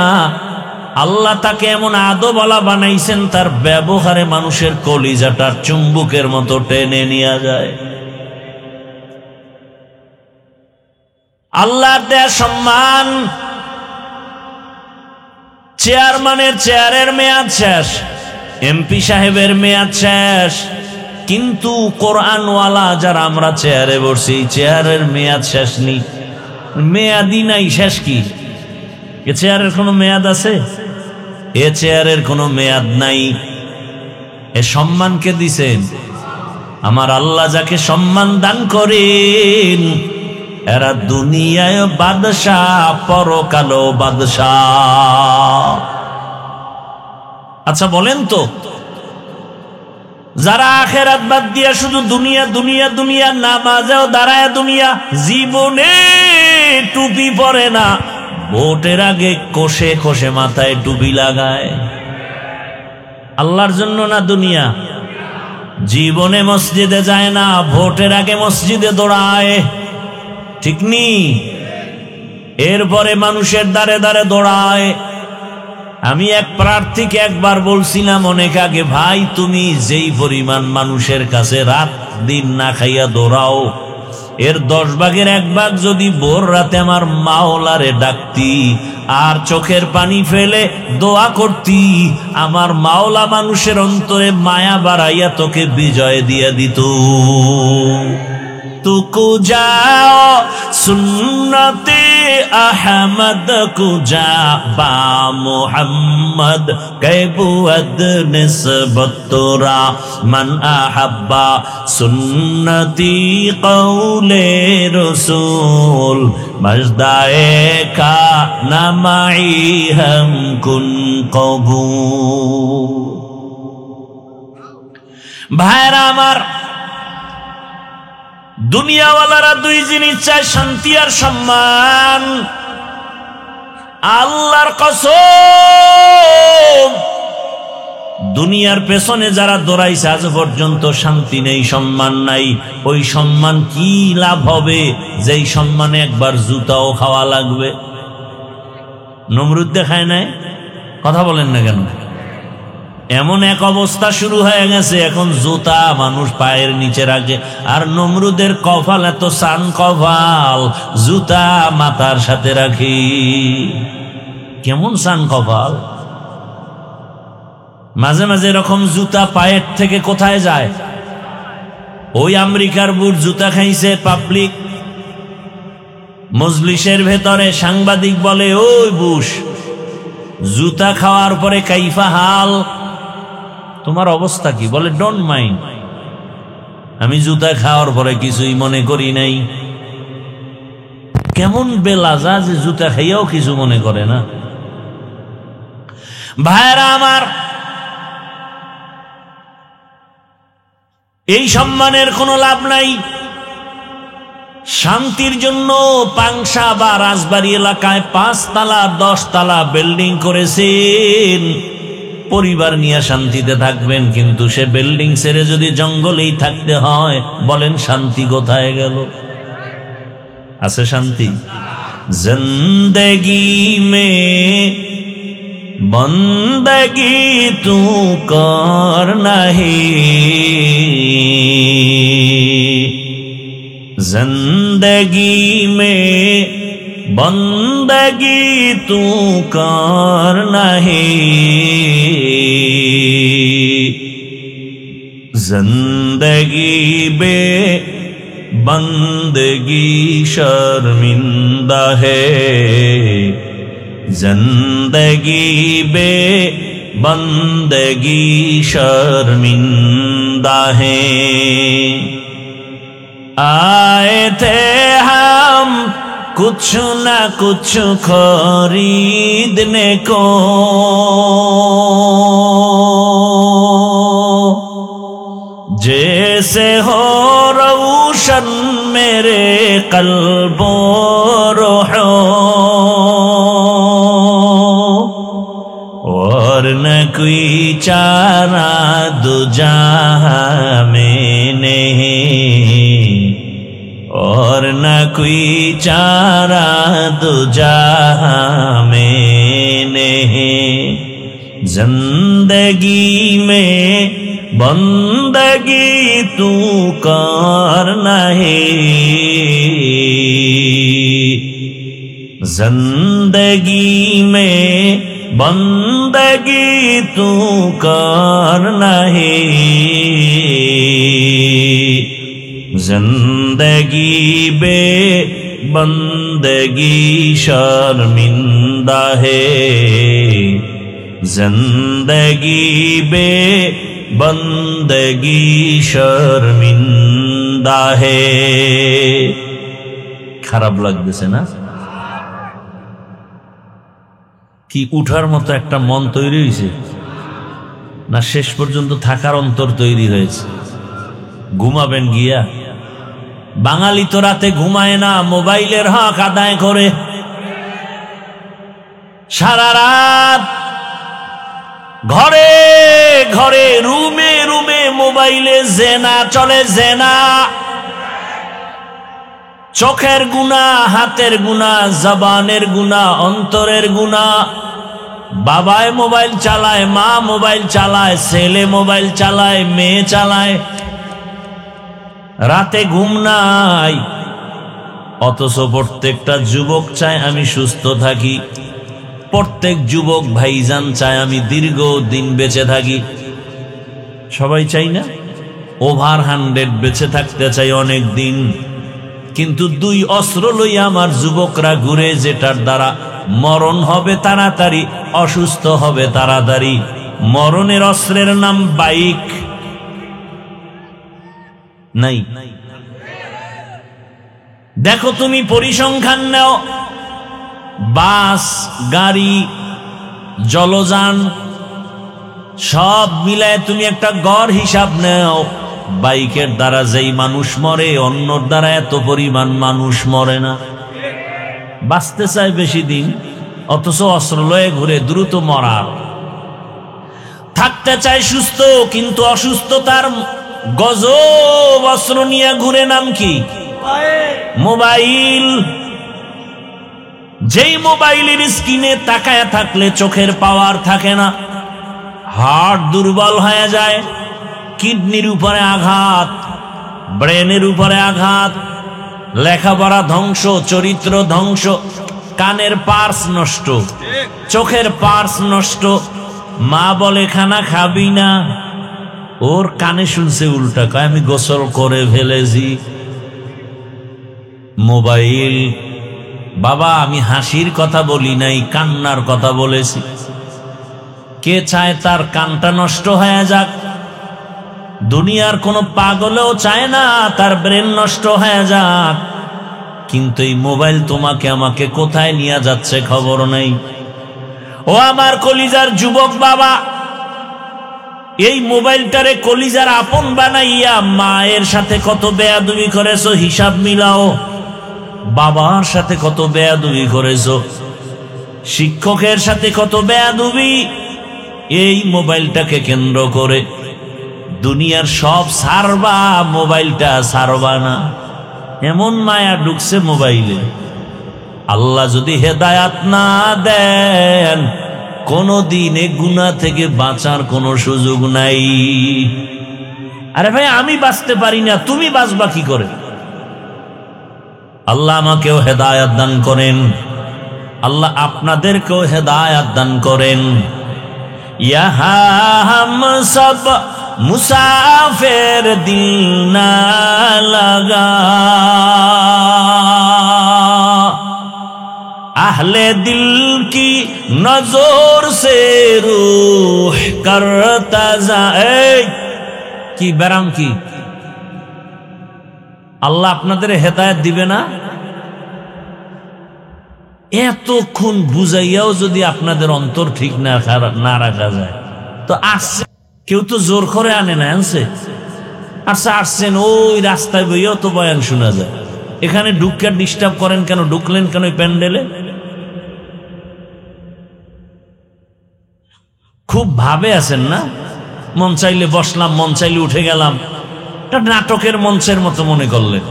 আল্লাহ তাকে এমন আদোওয়ালা বানাইছেন, তার ব্যবহারে মানুষের কলিজাটা চুম্বকের মতো টেনে নিয়ে যায়। আল্লাহর দেয়া সম্মান। চেয়ারম্যানের চেয়ারের মেয়াদ শেষ, এমপি সাহেবের মেয়াদ শেষ, কিন্তু কোরআনওয়ালা যারা আমরা চেয়ারে বসছি, চেয়ারের মেয়াদ শেষ নেই, মেয়াদই নাই। শেষ কি? এ চেয়ারের কোনো মেয়াদ আছে? এ চেয়ারের কোনো মেয়াদ নাই। এ সম্মানকে দিছেন আমার আল্লাহ। যাকে সম্মান দান করেন এরা দুনিয়ায় বাদশাহ, পরকালও বাদশাহ। আচ্ছা বলেন তো, যারা আখেরাত বাদ দিয়া শুধু দুনিয়া দুনিয়া দুনিয়া, নামাজেও দাঁড়ায় দুনিয়া, জীবনে টুপি পরে না, ভোটের আগে কোষে কোষে মাথায় টুপি লাগায়, আল্লাহর জন্য না দুনিয়া। জীবনে মসজিদে যায় না, ভোটের আগে মসজিদে দৌড়ায়, ঠিক নি? এরপরে মানুষের দ্বারে দ্বারে দৌড়ায়। আমি এক প্রার্থীকে একবার বলছিলাম অনেক আগে, ভাই তুমি যেই পরিমাণ মানুষের কাছে রাত দিন না খাইয়া দৌড়াও, এর 10 ভাগের 1 ভাগ যদি ভোর রাতে আমার মাওলারে ডাকতি আর চোখের পানি ফেলে দোয়া করতি, আমার মাওলা মানুষের অন্তরে মায়া বাড়াইয়া তোকে বিজয় দিয়ে দিত। तुको जाओ सुन्नते अहमद को जा बा मुहम्मद कैबुअद निस्बत तोरा मन अहब्बा सुन्नती कौले रसूल मजदाए का नमाई हम कुन कबूल। भाईरा आमार, দুনিয়াওয়ালারা 2 জিনিস চায়, শান্তি আর সম্মান। আল্লাহর কসম, দুনিয়ার পেছনে যারা দৌড়াইছে আজ পর্যন্ত শান্তি নেই, সম্মান নাই। ওই সম্মান কি লাভ হবে যেই সম্মানে একবার জুতাও খাওয়া লাগবে? নমরুদ দেখায় নাই? কথা বলেন না কেন? এমন এক অবস্থা শুরু হয়ে গেছে, এখন জুতা মানুষ পায়ের নিচে রাখে। আর নমরুদের কপাল এত সান কপাল, জুতা মাথার সাথে রাখি। কেমন সান কপাল! মাঝে মাঝে এরকম জুতা পায়ের থেকে কোথায় যায়? ওই আমেরিকার বুট জুতা খাইছে পাবলিক মজলিসের ভেতরে। সাংবাদিক বলে, ওই বুশ, জুতা খাওয়ার পরে কাইফা হাল, তোমার অবস্থা কি? বলে, ডোন্ট মাইন্ড, আমি জুতা খাওয়ার পরে কিছুই মনে করি নাই। কেমন বেলাজা যে জুতা খাইয়াও কিছু মনে করে না। ভাইরা আমার, এই সম্মানের কোনো লাভ নাই। শান্তির জন্য পাংশা বা রাজবাড়ি এলাকায় 5 তলা 10 তলা বিল্ডিং করেছেন, পরিবার নিয়ে শান্তিতে থাকবেন, কিন্তু সে বিল্ডিং ছেড়ে যদি জঙ্গলেই থাকতে হয়, বলেন শান্তি কোথায় গেল? আছে শান্তি? জিন্দেগি মে বন্দগি তু কর নাহি, जिंदगी में बंदगी तू कर नहीं, जिंदगी बे बंदगी शर्मिंदा है, जिंदगी बे बंदगी शर्मिंदा है। आए थे हम कुछ न कुछ खरीदने को, जैसे हो रोशन मेरे कल्बो रूहो, और न कोई चारा दो जहां में नहीं, और न कोई चारा दो जहां में नहीं। जिंदगी में बंदगी तू करना है, जिंदगी में बंदगी तू करना है। जिंदगी बे बंदगी शर्मिंदा है, जिंदगी बे बंदगी शर्मिंदा है। খারাপ লাগতেছে না? কি উঠার মতো একটা মন তৈরি হয়েছে না শেষ পর্যন্ত থাকার অন্তর তৈরি হয়েছে? ঘুমাবেন গিয়া? বাঙালি তো রাতে ঘুমায় না, মোবাইলের হক আদায় করে সারা রাত ঘরে ঘরে রুমে রুমে মোবাইলে জেনা চলে, জেনা। চোখের গুনাহ, হাতের গুনাহ, জবানের গুনাহ, অন্তরের গুনাহ। বাবায় মোবাইল চালায়, মা মোবাইল চালায়, ছেলে মোবাইল চালায়, মেয়ে চালায়, রাতে ঘুম নাই। অথচ প্রত্যেকটা যুবক চায় আমি সুস্থ থাকি, প্রত্যেক যুবক ভাইজান চায় আমি দীর্ঘ দিন বেঁচে থাকি। সবাই চাই না? ওভার 100 বেঁচে থাকতে চাই অনেক দিন। কিন্তু দুই অস্ত্র লইয়া আমার যুবকরা ঘুরে, যেটার দ্বারা মরণ হবে তাড়াতাড়ি, অসুস্থ হবে তাড়াতাড়ি। মরণের অস্ত্রের নাম বাইক। নাই? দেখো তুমি পরিসংখ্যান নাও, বাস, গাড়ি, জলযান সব মিলায় তুমি একটা গড় হিসাব নাও। বাইকের দ্বারা যেই মানুষ মরে, অন্যর দ্বারা এত পরিমাণ মানুষ মরে না। বাঁচতে চায় বেশি দিন, অথচ অস্ত্র লয়ে ঘুরে দ্রুত মরার। থাকতে চায় সুস্থ, কিন্তু অসুস্থতার গজব অস্ত্র নিয়ে ঘুরে। নাম কি? মোবাইল। যেই মোবাইলের স্ক্রিনে তাকায় থাকলে চোখের পাওয়ার থাকে না, হার্ট দুর্বল হয়ে যায়, কিডনির উপরে আঘাত, ব্রেনের উপরে আঘাত, লেখাপড়া ধ্বংস, চরিত্র ধ্বংস, কানের পার্স নষ্ট, চোখের পার্স নষ্ট। মা বলে খানা খাবি না, ওর কানে শুনছে উল্টা, কয় আমি গোসল করে ফেলেছি। মোবাইল। বাবা আমি হাসির কথা বলি নাই, কান্নার কথা বলেছি। কে চায় তার কানটা নষ্ট হয়ে যাক? দুনিয়ার কোন পাগলেও চায় না তার ব্রেন নষ্ট হয়ে যাক। কিন্তু এই মোবাইল তোমাকে আমাকে কোথায় নিয়ে যাচ্ছে খবর নেই। ও আমার কলিজার যুবক বাবা, এই মোবাইলটারে কলিজার আপন বানাইয়া মায়ের সাথে কত বেয়াদবি করেছো হিসাব মিলাও। বাবার সাথে কত বেয়াদবি করেছো, শিক্ষকের সাথে কত বেয়াদবি এই মোবাইলটাকে কেন্দ্র করে। দুনিয়ার সব সারবা, মোবাইলটা সারবা না, এমন মায়া ঢুকছে মোবাইলে। আল্লাহ যদি হেদায়াত না দেন, কোনদিন এ গুনাহ থেকে বাঁচার কোনো সুযোগ নাই। আরে ভাই আমি বাঁচতে পারি না, তুমি বাঁচবা কি করে? আল্লাহ আমাকেও হেদায়াত দান করেন, আল্লাহ আপনাদেরকেও হেদায়াত দান করেন। ইহা হাম সব মুসাফির দিল না লাগা, আহলে দিল কি নজর সে রূহ করতা যায়। কি ব্যারাম কি? আল্লাহ আপনাদের হেদায়েত দিবে না? এতক্ষণ বুঝাইয়াও যদি আপনাদের অন্তর ঠিক না রাখা যায়, তো আসছে কেউ তো জোর করে আনে না, আনছে আসছেন ওই রাস্তায় বইয়াও তো বয়ান শোনা যায়। এখানে ঢুকে ডিস্টার্ব করেন কেন? ঢুকলেন কেন প্যান্ডেলে? খুব ভাবে আছেন না, মন চাইলে বসলাম, মন চাইলে উঠে গেলাম, এটা নাটকের মঞ্চের মতো মনে করলেন।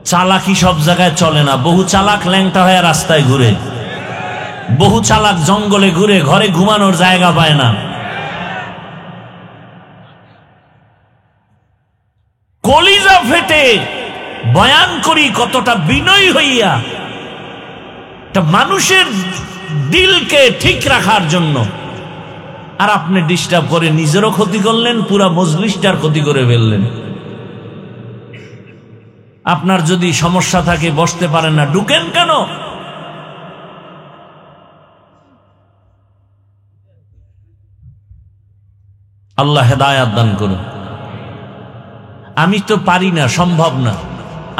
চালাকি সব জায়গায় চলে না। বহু চালাক ল্যাংটা হয়ে রাস্তায় ঘুরে, বহু চালাক জঙ্গলে ঘুরে, ঘরে ঘুমানোর জায়গা পায় না। কলিজা ফেটে বয়ান করি কতটা বিনয়ী হইয়া, একটা মানুষের দিলকে ঠিক রাখার জন্য। আর আপনি ডিস্টার্ব করে নিজেরও ক্ষতি করলেন, পুরা মজলিসটার ক্ষতি করে ফেললেন। আপনার যদি সমস্যা থাকে, বসতে পারেন না, ঢুকেন কেন? আল্লাহ হেদায়াত দান করুন। আমি তো পারি না, সম্ভব না।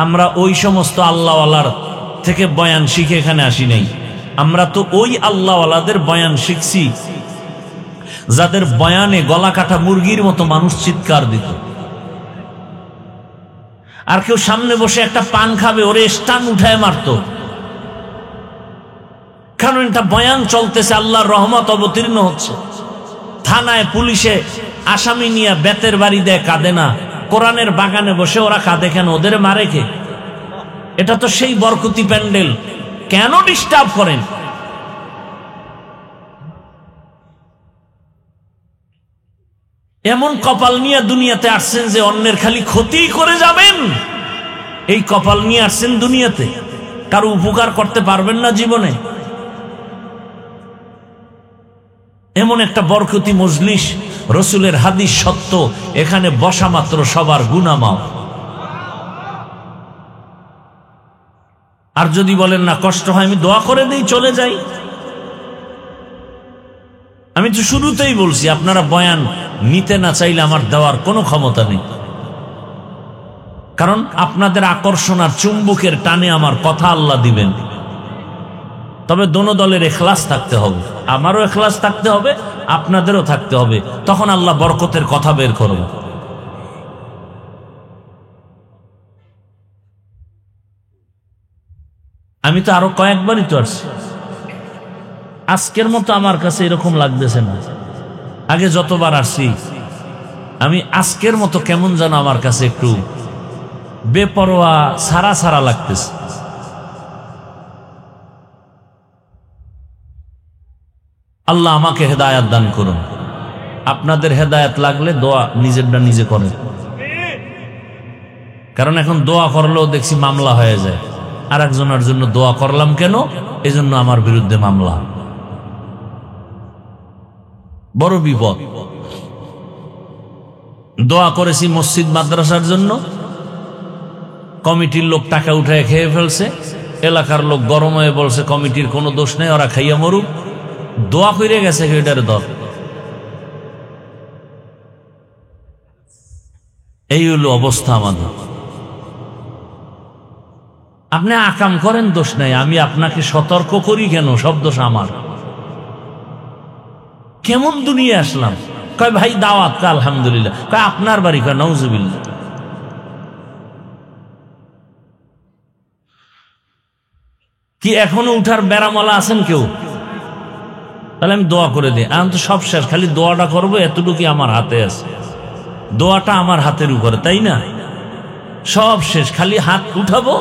আমরা ওই সমস্ত আল্লাহওয়ালার থেকে বয়ান শিখে এখানে আসি নাই। আমরা তো ওই আল্লাহওয়ালাদের বয়ান শিখছি যাদের বয়ানে গলা কাটা মুরগির মতো মানুষ চিৎকার দিত। আর কেউ সামনে বসে একটা পান খাবে, ওরে স্টান উঠায় মারত, কারণ এটা বয়ান চলতেছে, আল্লাহর রহমত অবতীর্ণ হচ্ছে। থানায় পুলিশে আসামি নিয়ে বেতের বাড়ি দেয়, কাঁদে না। কোরআনের বাগানে বসে ওরা কাঁদে কেন? ওদের মারে কে? এটা তো সেই বরকতি প্যান্ডেল, কেন ডিস্টার্ব করেন? এমন কপাল নিয়ে দুনিয়াতে আসছেন যে অন্যের খালি ক্ষতি করে যাবেন। এই কপাল নিয়ে আসছেন দুনিয়াতে, কারো উপকার করতে পারবেন না জীবনে। এমন একটা বরকতি মজলিস, রসুলের হাদিস সত্য, এখানে বসা মাত্র সবার গুনাহ মাফ। আর যদি বলেন না কষ্ট হয়, আমি দোয়া করে দেই, চলে যাই। আমি তো শুরুতেই বলছি, আপনারা বয়ান নিতে না চাইলে আমার দেওয়ার কোনো ক্ষমতা নেই, কারণ আপনাদের আকর্ষণ আর চুম্বকের টানে আমার কথা আল্লাহ দিবেন। তবে দোনো দলের ইখলাস থাকতে হবে, আমারও ইখলাস থাকতে হবে, আপনাদেরও থাকতে হবে, তখন আল্লাহ বরকতের কথা বের করবে। আমি তো আরো কয়েকবারই তো আসছি, আজকের মতো আমার কাছে এরকম লাগতেছে না। আগে যতবার আসছি আমি আজকের মতো কেমন যেন আমার কাছে একটু বেপরোয়া সারা সারা লাগতেছে। আল্লাহ আমাকে হেদায়াত দান করুন। আপনাদের হেদায়াত লাগলে দোয়া নিজেরটা নিজে করেন, কারণ এখন দোয়া করলেও দেখছি মামলা হয়ে যায়। আর একজনের জন্য দোয়া করলাম কেন, এজন্য আমার বিরুদ্ধে মামলা, বড় বিপদ। দোয়া করেছি মসজিদ মাদ্রাসার জন্য, কমিটির লোক টাকা উঠায় খেয়ে ফেলছে, এলাকার লোক গরম হয়ে বলছে কমিটির কোনো দোষ নেই, ওরা খাইয়া মরুক। দোয়া করে গেছে এটার দল। এই হলো অবস্থা আমাদের। আপনি আকাম করেন, দোষ নাই, আমি আপনাকে সতর্ক করি কেন? সব দোষ আমার। কেমন দুনিয়া আসলাম? কয় ভাই দাওয়াত, আলহামদুলিল্লাহ। কয় আপনার বাড়ি? কয় নাউজুবিল্লাহ। কি এখনো উঠার বেড়ামালা আছেন কেউ? তাহলে আমি দোয়া করে দিই। এখন তো সব শেষ, খালি দোয়াটা করবো, এতটুকু আমার হাতে আছে। দোয়াটা আমার হাতের উপরে, তাই না? সব শেষ, খালি হাত উঠাবো,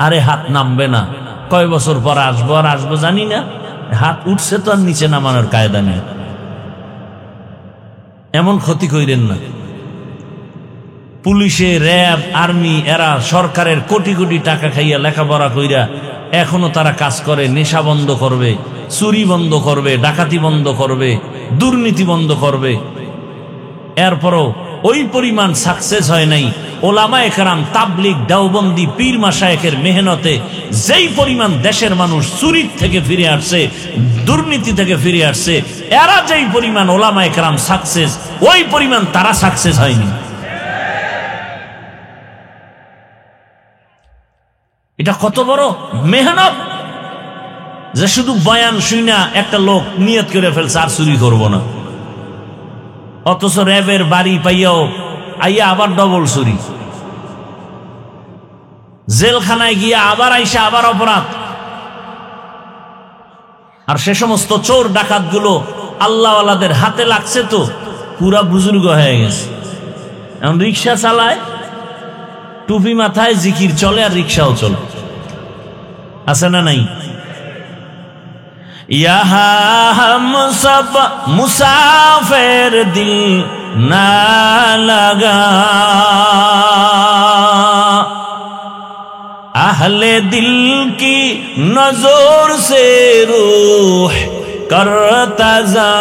আরে হাত নামবে না। কয় বছর পর আসবো আর আসবো জানি না, হাত উঠছে তো আর নিচে নামানোর কায়দা নেই। এমন ক্ষতি কইরেন না। পুলিশে, র্যাব, আর্মি, এরা সরকারের কোটি কোটি টাকা খাইয়া লেখাপড়া কইরা এখনো তারা কাজ করে। নেশা বন্ধ করবে, চুরি বন্ধ করবে, ডাকাতি বন্ধ করবে, দুর্নীতি বন্ধ করবে। এরপরও ওই পরিমাণ সাকসেস হয় নাই ওলামায়ে কেরাম, তাবলিগ, দেওবন্দি, পীর মাশায়েখের মেহনতে। যেই পরিমাণ দেশের মানুষ চুরি থেকে ফিরে আসছে, দুর্নীতি থেকে ফিরে আসছে, এরা যেই পরিমাণ ওলামায়ে কেরাম সাকসেস, ওই পরিমাণ তারা সাকসেস হয়নি। এটা কত বড় মেহনত যে শুধু বয়ান শুইনা একটা লোক নিয়ত করে ফেলছে আর চুরি করবো না, অথচ র্যাবের বাড়ি পাইয়াও আইয়া আবার ডবল চুরি, জেলখানায় গিয়া আবার আইসা আবার অপরাধ। আর সে সমস্ত চোর ডাকাতগুলো আল্লাহওয়ালাদের হাতে লাগছে তো পুরা বুজুর্গ হয়ে গেছে। এখন রিক্সা চালায়, টুপি মাথায়, জিকির চলে, আর রিক্সাও চলে। আছে না নাই? ইহা হাম সব মুসাফির দিল না লাগা, আহলে দিল কি নজর সে রূহ করতা যা,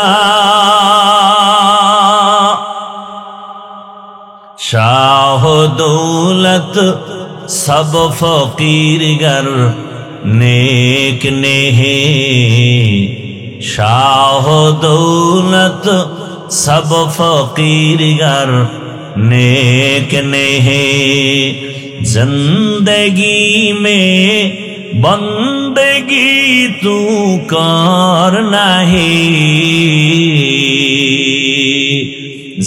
শাহ দৌলত সব ফকির গর नेक नेहे, शाह दौलत सब फकीर गर नेक नेहे, जिंदगी में बंदगी तू करना है,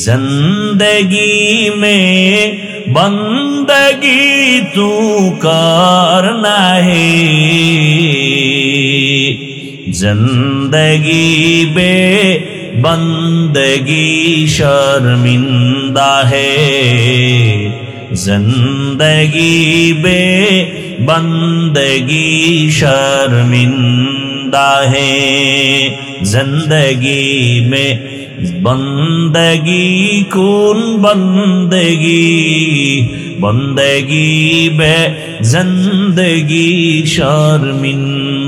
जिंदगी में बंदगी तू करना है, जिंदगी बे बंदगी शर्मिंदा है, जिंदगी बे बंदगी शर्मिंदा है, जिंदगी में बंदगी कौन बंदगी, बंदगी बे जिंदगी शर्मिंदगी।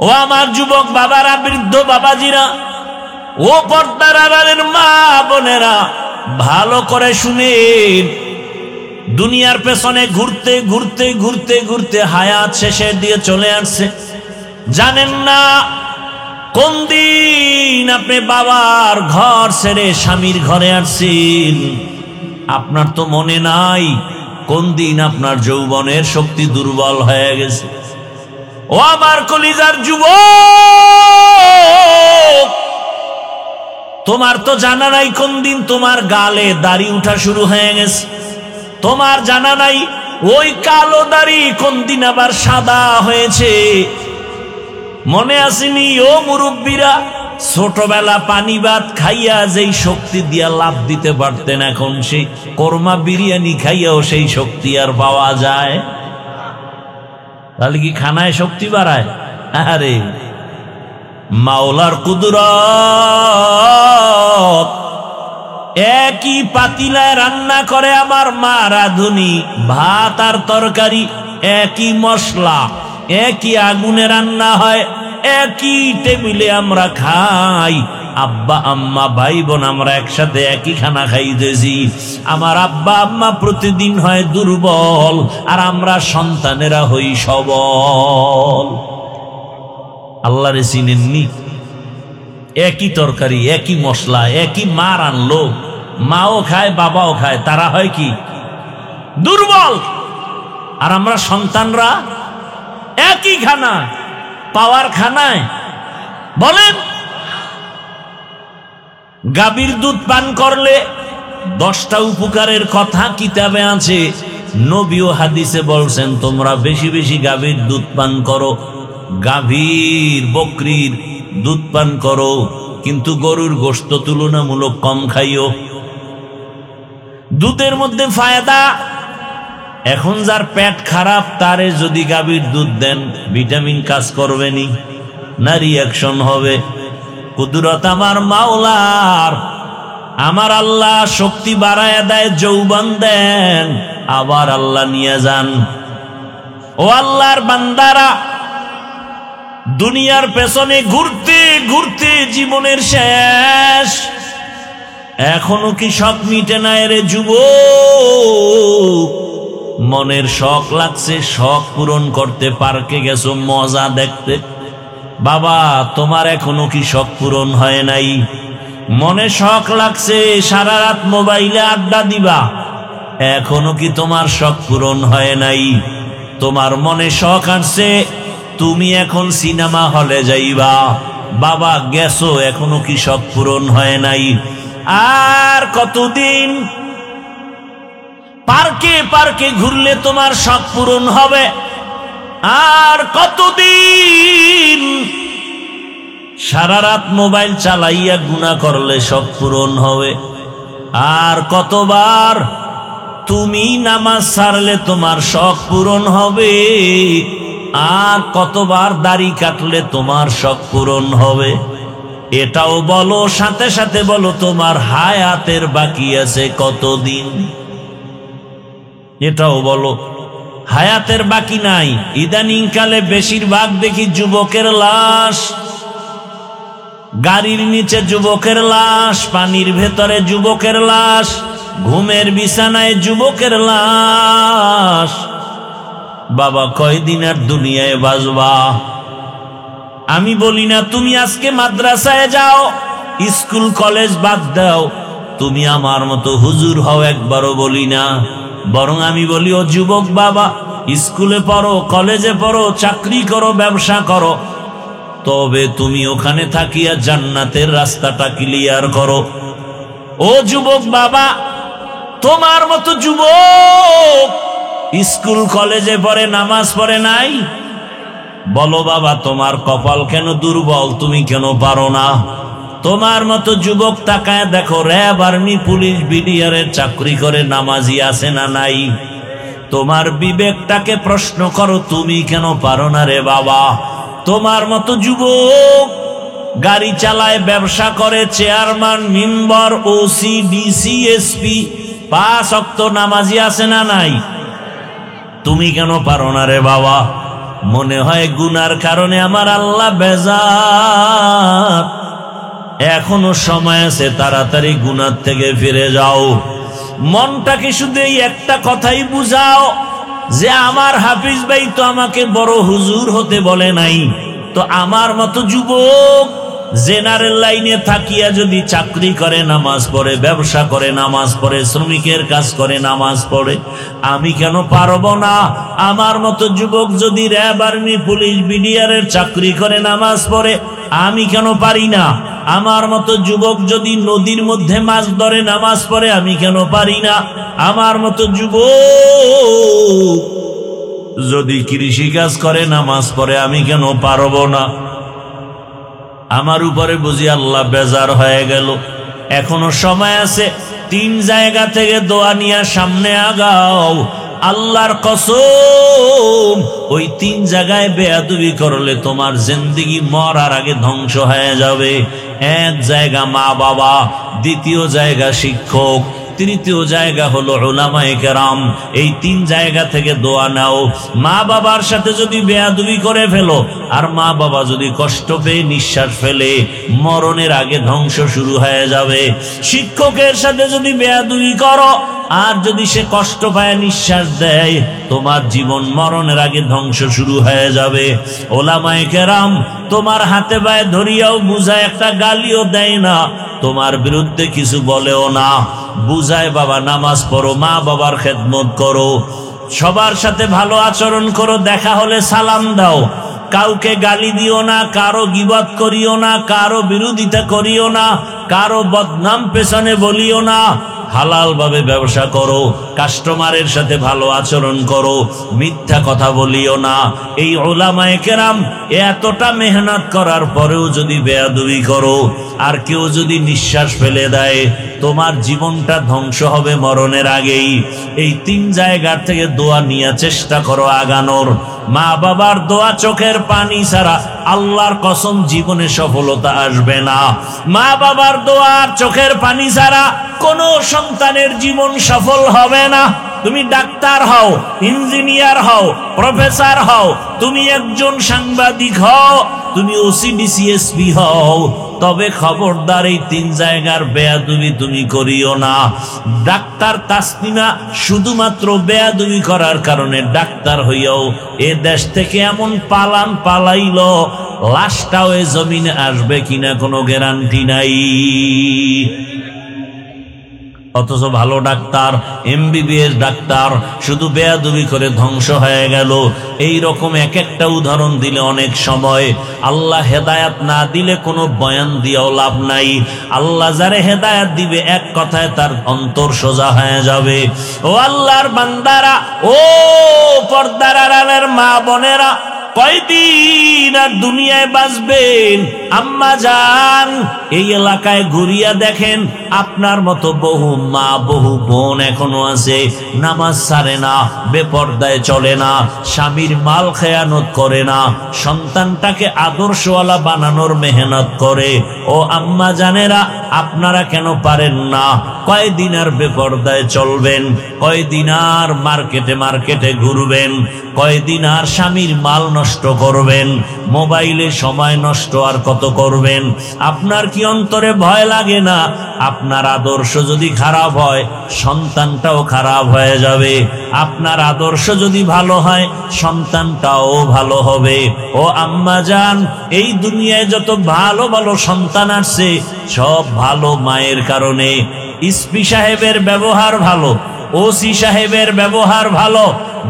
ও আমার যুবক বাবারা, বৃদ্ধ বাবাজিরা, ও পর্দার আড়ালের মা বোনেরা, ভালো করে শুনেন। দুনিয়ার পেছনে ঘুরতে ঘুরতে ঘুরতে ঘুরতে হায়াত শেষের দিয়ে চলে আসছে। জানেন না কোন দিন আপনি বাবার ঘর ছেড়ে স্বামীর ঘরে আসছেন। আপনার তো মনে নাই কোন দিন আপনার যৌবনের শক্তি দুর্বল হয়ে গেছে। ও আমার কলিজার যুবক, তোমার তো জানা নাই কোন দিন তোমার গালে দাড়ি উঠা শুরু হয়ে গেছে। তোমার জানা নাই ওই কালো দাড়ি কোন দিন আবার সাদা হয়েছে। মনে আসেনি ও মুরব্বীরা, ছোটবেলা পানি ভাত খাইয়া যেই শক্তি দিয়া লাভ দিতে পারতেন, এখন সেই কোরমা বিরিয়ানি খাইয়াও সেই শক্তি আর পাওয়া যায়? তাহলে কি খানায় শক্তি বাড়ায়? আরে মাওলার কুদরত। একই পাতিলায় রান্না করে আমার মা রাঁধুনি, ভাত আর তরকারি একই মশলা, একই আগুনে রান্না হয়, একই টেবিলে আমরা খাই। আব্বা আম্মা ভাই বোন আমরা একসাথে একই খানা খাইতেছি। আমার আব্বা আম্মা প্রতিদিন হয় দুর্বল, আর আমরা সন্তানেরা হই সবল। আল্লাহরে চিনেননি? একই তরকারি, একই মশলা, একই মা রান্নলো, মাও খায় বাবাও খায়, তারা হয় কি? দুর্বল। আর আমরা সন্তানরা একই খানা, পাওয়ার খানায়। বলেন, গাভীর দুধ পান করলে 10টা উপকারের কথা কিতাবে আছে। নবী ও হাদিসে বলছেন তোমরা বেশি বেশি গাভীর দুধ পান করো, গাভীর বকরির দুধ পান করো, কিন্তু গরুর গোশত তুলনামূলক কম খাইও। দুধের মধ্যে ফায়দা। এখন যার পেট খারাপ তারে যদি গাভীর দুধ দেন, ভিটামিন কাজ করবে নি, না রিয়াকশন হবে? কুদরত আমার মাওলার। আমার আল্লাহ শক্তি বাড়ায় দেয়, যৌবন দেন, আবার আল্লাহ নিয়ে যান। ও আল্লাহর বান্দারা, দুনিয়ার পেছনে ঘুরতে ঘুরতে জীবনের শেষ, এখনো কি শখ মিটে না রে যুবক? মনের শখ লাগছে, শখ পূরণ করতে পার্কে গেছো মজা দেখতে। বাবা, তোমার এখনো কি শখ পূরণ হয় নাই? মনে শখ লাগছে সারা রাত মোবাইলে আড্ডা দিবা, এখনো কি তোমার শখ পূরণ হয় নাই? তোমার মনে শখ আসছে তুমি এখন সিনেমা হলে যাইবা, বাবা গেছো, এখনো কি শখ পূরণ হয় নাই? আর কতদিন পার্কে পার্কে ঘুরলে তোমার শখ পূরণ হবে? আর কতদিন সারা রাত মোবাইল চালাইয়া গুনাহ করলে সব পূরণ হবে? আর কতবার তুমি নামাজ ছাড়লে তোমার শখ পূরণ হবে? আর কতবার দাড়ি কাটলে তোমার শখ পূরণ হবে? এটাও বলো, সাথে সাথে বলো তোমার হায়াতের বাকি আছে কতদিন? এটাও বলো, হায়াতের বাকি নাই। ইদানিং কালে বেশিরভাগ দেখি যুবকের লাশ, গাড়ির নিচে যুবকের লাশ, পানির ভেতরে যুবকের লাশ, ঘুমের বিছানায় যুবকের লাশ। বাবা কয়দিন আর দুনিয়ায় বাঁচবা? আমি বলি না তুমি আজকে মাদ্রাসায় যাও, স্কুল কলেজ বাদ দাও, তুমি আমার মতো হুজুর হও, একবারও বলি না। বরং আমি বলি, ও যুবক বাবা, স্কুলে পড়ো, কলেজে পড়ো, চাকরি করো, ব্যবসা করো, তবে তুমি ওখানে থাকিয়া জান্নাতের রাস্তাটা ক্লিয়ার করো। ও যুবক বাবা, তোমার মতো যুবক স্কুল কলেজে পড়ে, নামাজ পড়ে নাই? বলো বাবা, তোমার কপাল কেন দুর্বল? তুমি কেন পারো না? তোমার মতো যুবক তাকায় দেখো, র্যাব, আর্মি, পুলিশ, বিডিআরের চাকরি করে নামাজি আছে না নাই? তোমার বিবেকটাকে প্রশ্ন করো, তুমি কেন পারো না রে বাবা? তোমার মতো যুবক গাড়ি চালায়, ব্যবসা করে, chairman, member, OC, DC, SP, 5 ওয়াক্ত নামাজি আছে না নাই? তুমি কেন পারো না রে বাবা? মনে হয় গুনার কারণে আমার আল্লাহ বেজার। এখনো সময় আছে, তাড়াতাড়ি গুনার থেকে ফিরে যাও। মনটাকে শুধু এই একটা কথাই বুঝাও যে আমার হাফিজ ভাই তো আমাকে বড় হুজুর হতে বলে নাই, তো আমার মতো যুবক জেনারেল লাইনে থাকিয়া যদি চাকরি করে, নামাজ পড়ে, ব্যবসা করে, নামাজ পড়ে, শ্রমিকের কাজ করে, নামাজ পড়ে, আমি কেন পারবো না? আমার মতো যুবক যদি র্যাব, আর্মি, পুলিশ, বিডিআরের চাকরি করে, নামাজ পড়ে, আমি কেন পারি না? আমার মতো যুবক যদি নদীর মধ্যে মাছ ধরে, নামাজ পড়ে, আমি কেন পারি না? আমার মতো যুবক যদি কৃষি কাজ করে, নামাজ পড়ে, আমি কেন পারবো না? আমার উপরে বুঝি আল্লাহ বেজার হয়ে গেল। এখনো সময় আছে, 3 জায়গা থেকে দোয়া নিয়ে সামনে আগাও। আল্লাহর কসম, ওই 3 জায়গায় বেয়াদবি করলে তোমার জিন্দেগি মরার আগে ধ্বংস হয়ে যাবে। 1 জায়গা মা বাবা, 2য় জায়গা শিক্ষক, 3য় জায়গা হলো উলামায়ে কেরাম। এই 3 জায়গা থেকে দোয়া নাও। মা বাবার সাথে যদি বেয়াদবি করে ফেলো, আর মা বাবা যদি কষ্ট পেয়ে নিঃশ্বাস ফেলে, মরণের আগে ধ্বংস শুরু হয়ে যাবে। শিক্ষকের সাথে যদি বেয়াদবি করো, আর যদি সে কষ্ট পায়, নিঃশ্বাস দেয়, তোমার জীবন মরণের আগে ধ্বংস শুরু হয়ে যাবে। উলামায়ে কেরাম তোমার হাতে পায়ে ধরিয়াও বুঝায়, একটা গালিও দেয় না, তোমার বিরুদ্ধে কিছু বলেও না, বুঝায় বাবা নামাজ পড়ো, মা বাবার খেদমত করো, সবার সাথে ভালো আচরণ করো, দেখা হলে সালাম দাও, কাউকে গালি দিও না, কারো গীবত করিও না, কারো বিরোধিতা করিও না, কারো বদনাম পেছনে বলিও না, হালাল ভাবে ব্যবসা করো, কাস্টমারের সাথে ভালো আচরণ করো, মিথ্যা কথা বলিও না। এই উলামায়ে কেরাম এতটা মেহনত করার পরেও যদি বেয়াদবি করো, আর কেউ যদি নিঃশ্বাস ফেলে দেয়, তোমার জীবনটা ধ্বংস হবে মরণের আগেই। এই 3 জায়গার থেকে দোয়া নিয়ে চেষ্টা করো আগানোর। মা বাবার দোয়া, চোখের পানি ছাড়া আল্লাহর কসম জীবনে সফলতা আসবে না। মা বাবার দোয়া আর চোখের পানি ছাড়া কোন সন্তানের জীবন সফল হবে না। তুমি ডাক্তার হও, ইঞ্জিনিয়ার হও, প্রফেসর হও, তুমি একজন সাংবাদিক হও, তুমি ওসিডিসি এসপি হও, তবে খবরদার এই 3 জায়গার বেয়াদবি তুমি করিও না। ডাক্তার তাসনিমা শুধুমাত্র বেয়াদবি করার কারণে ডাক্তার হইয়াও এ দেশ থেকে এমন পালান পালাইল, লাশটাও এ জমিনে আসবে কিনা কোনো গ্যারান্টি নাই। অথচ ভালো ডাক্তার, এমবিবিএস ডাক্তার, শুধু বেয়াদবি করে ধ্বংস হয়ে গেল। এই রকম এক একটা উদাহরণ দিলে অনেক সময়। আল্লাহ হেদায়াত না দিলে কোনো বয়ান দিয়েও লাভ নাই। আল্লাহ যারে হেদায়াত দিবে এক কথায় তার অন্তর সোজা হয়ে যাবে। ও আল্লাহর বান্দারা, ও পর্দার আড়ালের মা বোনেরা, কয়দিন আর দুনিয়ায় বাঁচবেন? আম্মা জান, এই এলাকায় ঘুরিয়া দেখেন, আপনার মতো বহু মা বহু বোন এখনো আছে, নামাজ ছাড়ে না, বেপর্দায় চলে না, স্বামীর মাল খেয়ানত করে না, সন্তানটাকে আদর্শওয়ালা বানানোর মেহনত করে। ও আম্মা জানেরা, আপনারা কেন পারেন না? কয়দিন আর বেপর্দায় চলবেন? কয়দিন আর মার্কেটে মার্কেটে ঘুরবেন? কয়দিন আর স্বামীর মাল নষ্ট করবেন? মোবাইলে সময় নষ্ট আর কত করবেন? আপনার কি অন্তরে ভয় লাগে না? আপনার আদর্শ যদি খারাপ হয়, সন্তানটাও খারাপ হয়ে যাবে। আপনার আদর্শ যদি ভালো হয়, সন্তানটাও ভালো হবে। ও আম্মা জান, এই দুনিয়ায় যত ভালো ভালো সন্তান আসছে, সব ভালো মায়ের কারণে। এসপি সাহেবের ব্যবহার ভালো, ওসি সাহেবের ব্যবহার ভালো,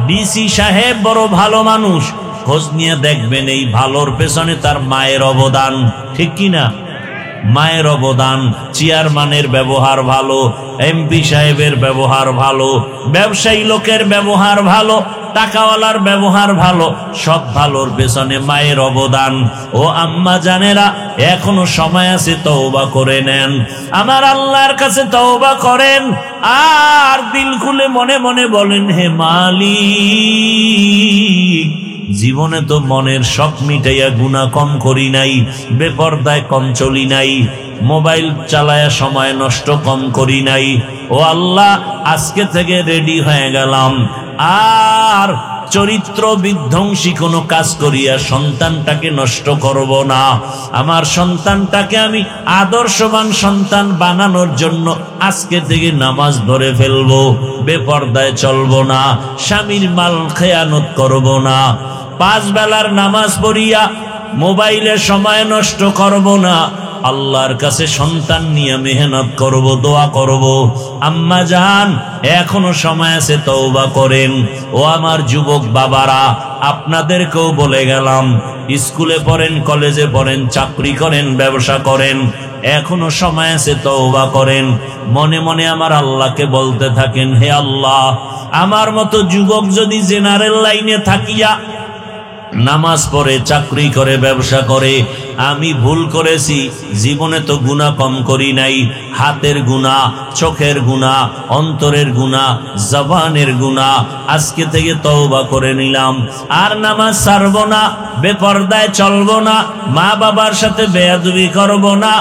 ডিসি সাহেব বড় ভালো মানুষ, খোঁজ নিয়ে দেখবেন এই ভালোর পেছনে তার মায়ের অবদান, ঠিক কিনা? মায়ের অবদান। চেয়ারম্যানের ব্যবহার ভালো, এমপি সাহেবের ব্যবহার ভালো, ব্যবসায়ী লোকের ব্যবহার ভালো, টাকাওয়ালার ব্যবহার ভালো, সব ভালোর পেছনে মায়ের অবদান। ও আম্মা জানেরা, এখনো সময় আছে, তওবা করে নেন, আমার আল্লাহর কাছে তওবা করেন, আর দিল খুলে মনে মনে বলেন, হে মালিক, জীবনে তো মনের শখ মিটাইয়া গুনাহ কম করি নাই, বেপরদায় কম চলি নাই, মোবাইল চালায়া সময় নষ্ট কম করি নাই। ও আল্লাহ, আজকে থেকে রেডি হয়ে গেলাম, আর চরিত্র বিধ্বংসী কোনো কাজ করিয়া সন্তানটাকে নষ্ট করব না। আমার সন্তানটাকে আমি আদর্শবান সন্তান বানানোর জন্য আজকে থেকে নামাজ ধরে ফেলবো, বেপরদায় চলবো না, স্বামীর মাল খেয়ানত করব না, 5 বেলার নামাজ পড়িয়া মোবাইলে সময় নষ্ট করব না, আল্লাহর কাছে সন্তান নিয়ে মেহনত করব, দোয়া করব। আম্মা জান, এখনো সময় আছে, তওবা করেন। ও আমার যুবক বাবারা, আপনাদেরকেও বলে গেলাম, স্কুলে পড়েন, কলেজে পড়েন, চাকরি করেন, ব্যবসা করেন, এখনো সময় আছে, তওবা করেন। মনে মনে আমার আল্লাহকে বলতে থাকেন, হে আল্লাহ, আমার মতো যুবক যদি জেনারেল লাইনে থাকিয়া নামাজ পড়ে, চাকরি করে, ব্যবসা করে, আমি ভুল করেছি, জীবনে তো গুনাহ কম করি নাই, হাতের গুনাহ, চোখের গুনাহ, অন্তরের গুনাহ, জবানের গুনাহ, আজকে থেকে তওবা করে নিলাম, আর নামাজ ছাড়ব না, বেপরদায় চলব না, মা বাবার সাথে বেয়াদবি করব না,